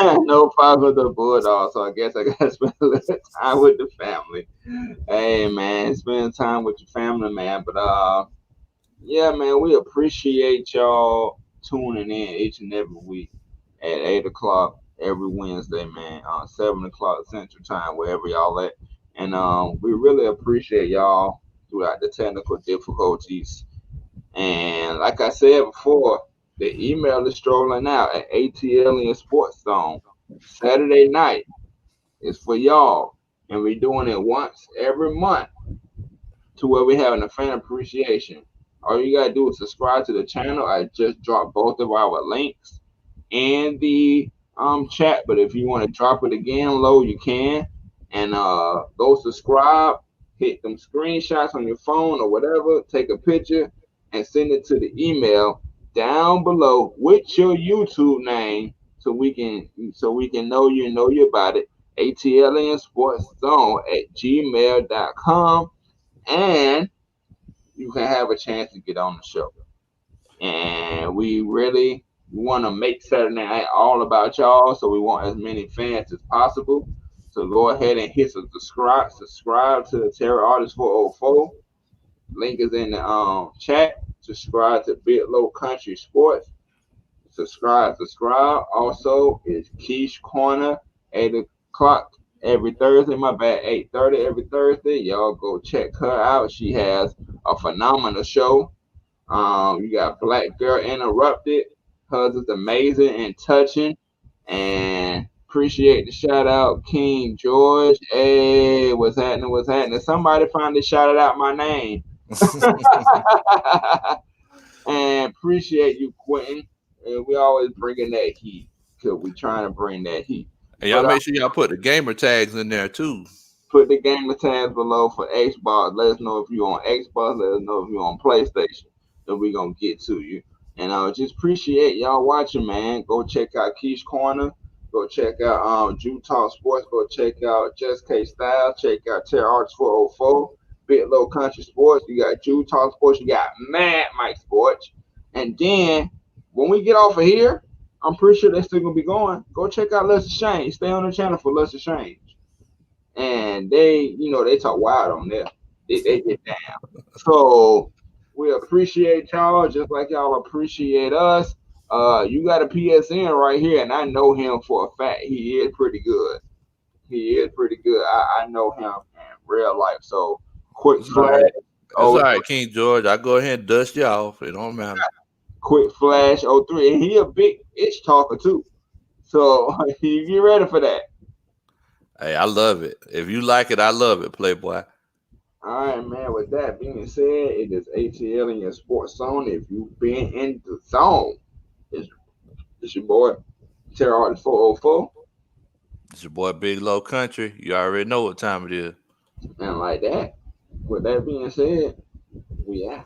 no problem with the Bulldogs, so I guess I gotta spend a little time with the family. Hey man, spend time with your family, man. But yeah, man, we appreciate y'all tuning in each and every week at 8 o'clock every Wednesday, man. 7 o'clock Central Time, wherever y'all at. And we really appreciate y'all throughout the technical difficulties. And like I said before, the email is strolling out at ATLiens Sports Zone. Saturday night is for y'all. And we're doing it once every month to where we're having a fan appreciation. All you gotta do is subscribe to the channel. I just dropped both of our links in the chat. But if you want to drop it again low, you can. And go subscribe, hit them screenshots on your phone or whatever, take a picture and send it to the email down below with your YouTube name so we can know you about it. ATLiens Sports Zone at gmail.com, and you can have a chance to get on the show. And we really want to make Saturday night all about y'all, so we want as many fans as possible. So go ahead and hit subscribe to the Terror Artist 404. Link is in the chat. Subscribe to Big Low Country Sports. Subscribe. Also, it's Keish Corner, 8 o'clock every Thursday. My bad, 8:30 every Thursday. Y'all go check her out. She has a phenomenal show. You got Black Girl Interrupted. Hers is amazing and touching. And appreciate the shout out, King George. Hey, what's happening? Somebody finally shouted out my name. And appreciate you, Quentin. And we always bringing that heat because we trying to bring that heat. And y'all make sure y'all put the gamer tags in there too. Put the gamer tags below for Xbox. Let us know if you're on Xbox. Let us know if you're on PlayStation. Then we're gonna get to you. And just appreciate y'all watching, man. Go check out Keish Corner. Go check out Jew Talk Sports. Go check out Just K Style. Check out Terror Arts 404. Big Low Country Sports. You got Jew Talk Sports. You got Mad Mike Sports. And then when we get off of here, I'm pretty sure they're still gonna be going. Go check out Lesser Shane. Stay on the channel for Lesser Shane. And they talk wild on there. They get down. So We appreciate y'all just like y'all appreciate us. You got a PSN right here, and I know him for a fact. He is pretty good. He is pretty good. I know him in real life. So quick It's all flash. right. It's Oh, all right, King George. I go ahead and dust you off. It don't matter. quick flash. 03, and he a big itch talker too. So you get ready for that. Hey, I love it. If you like it, I love it, Playboy. All right, man. With that being said, it is ATL in your sports zone. If you've been in the zone, it's, it's your boy Terror Artist 404, It's your boy Big Low Country. You already know what time it is. and like that. With that being said, we out.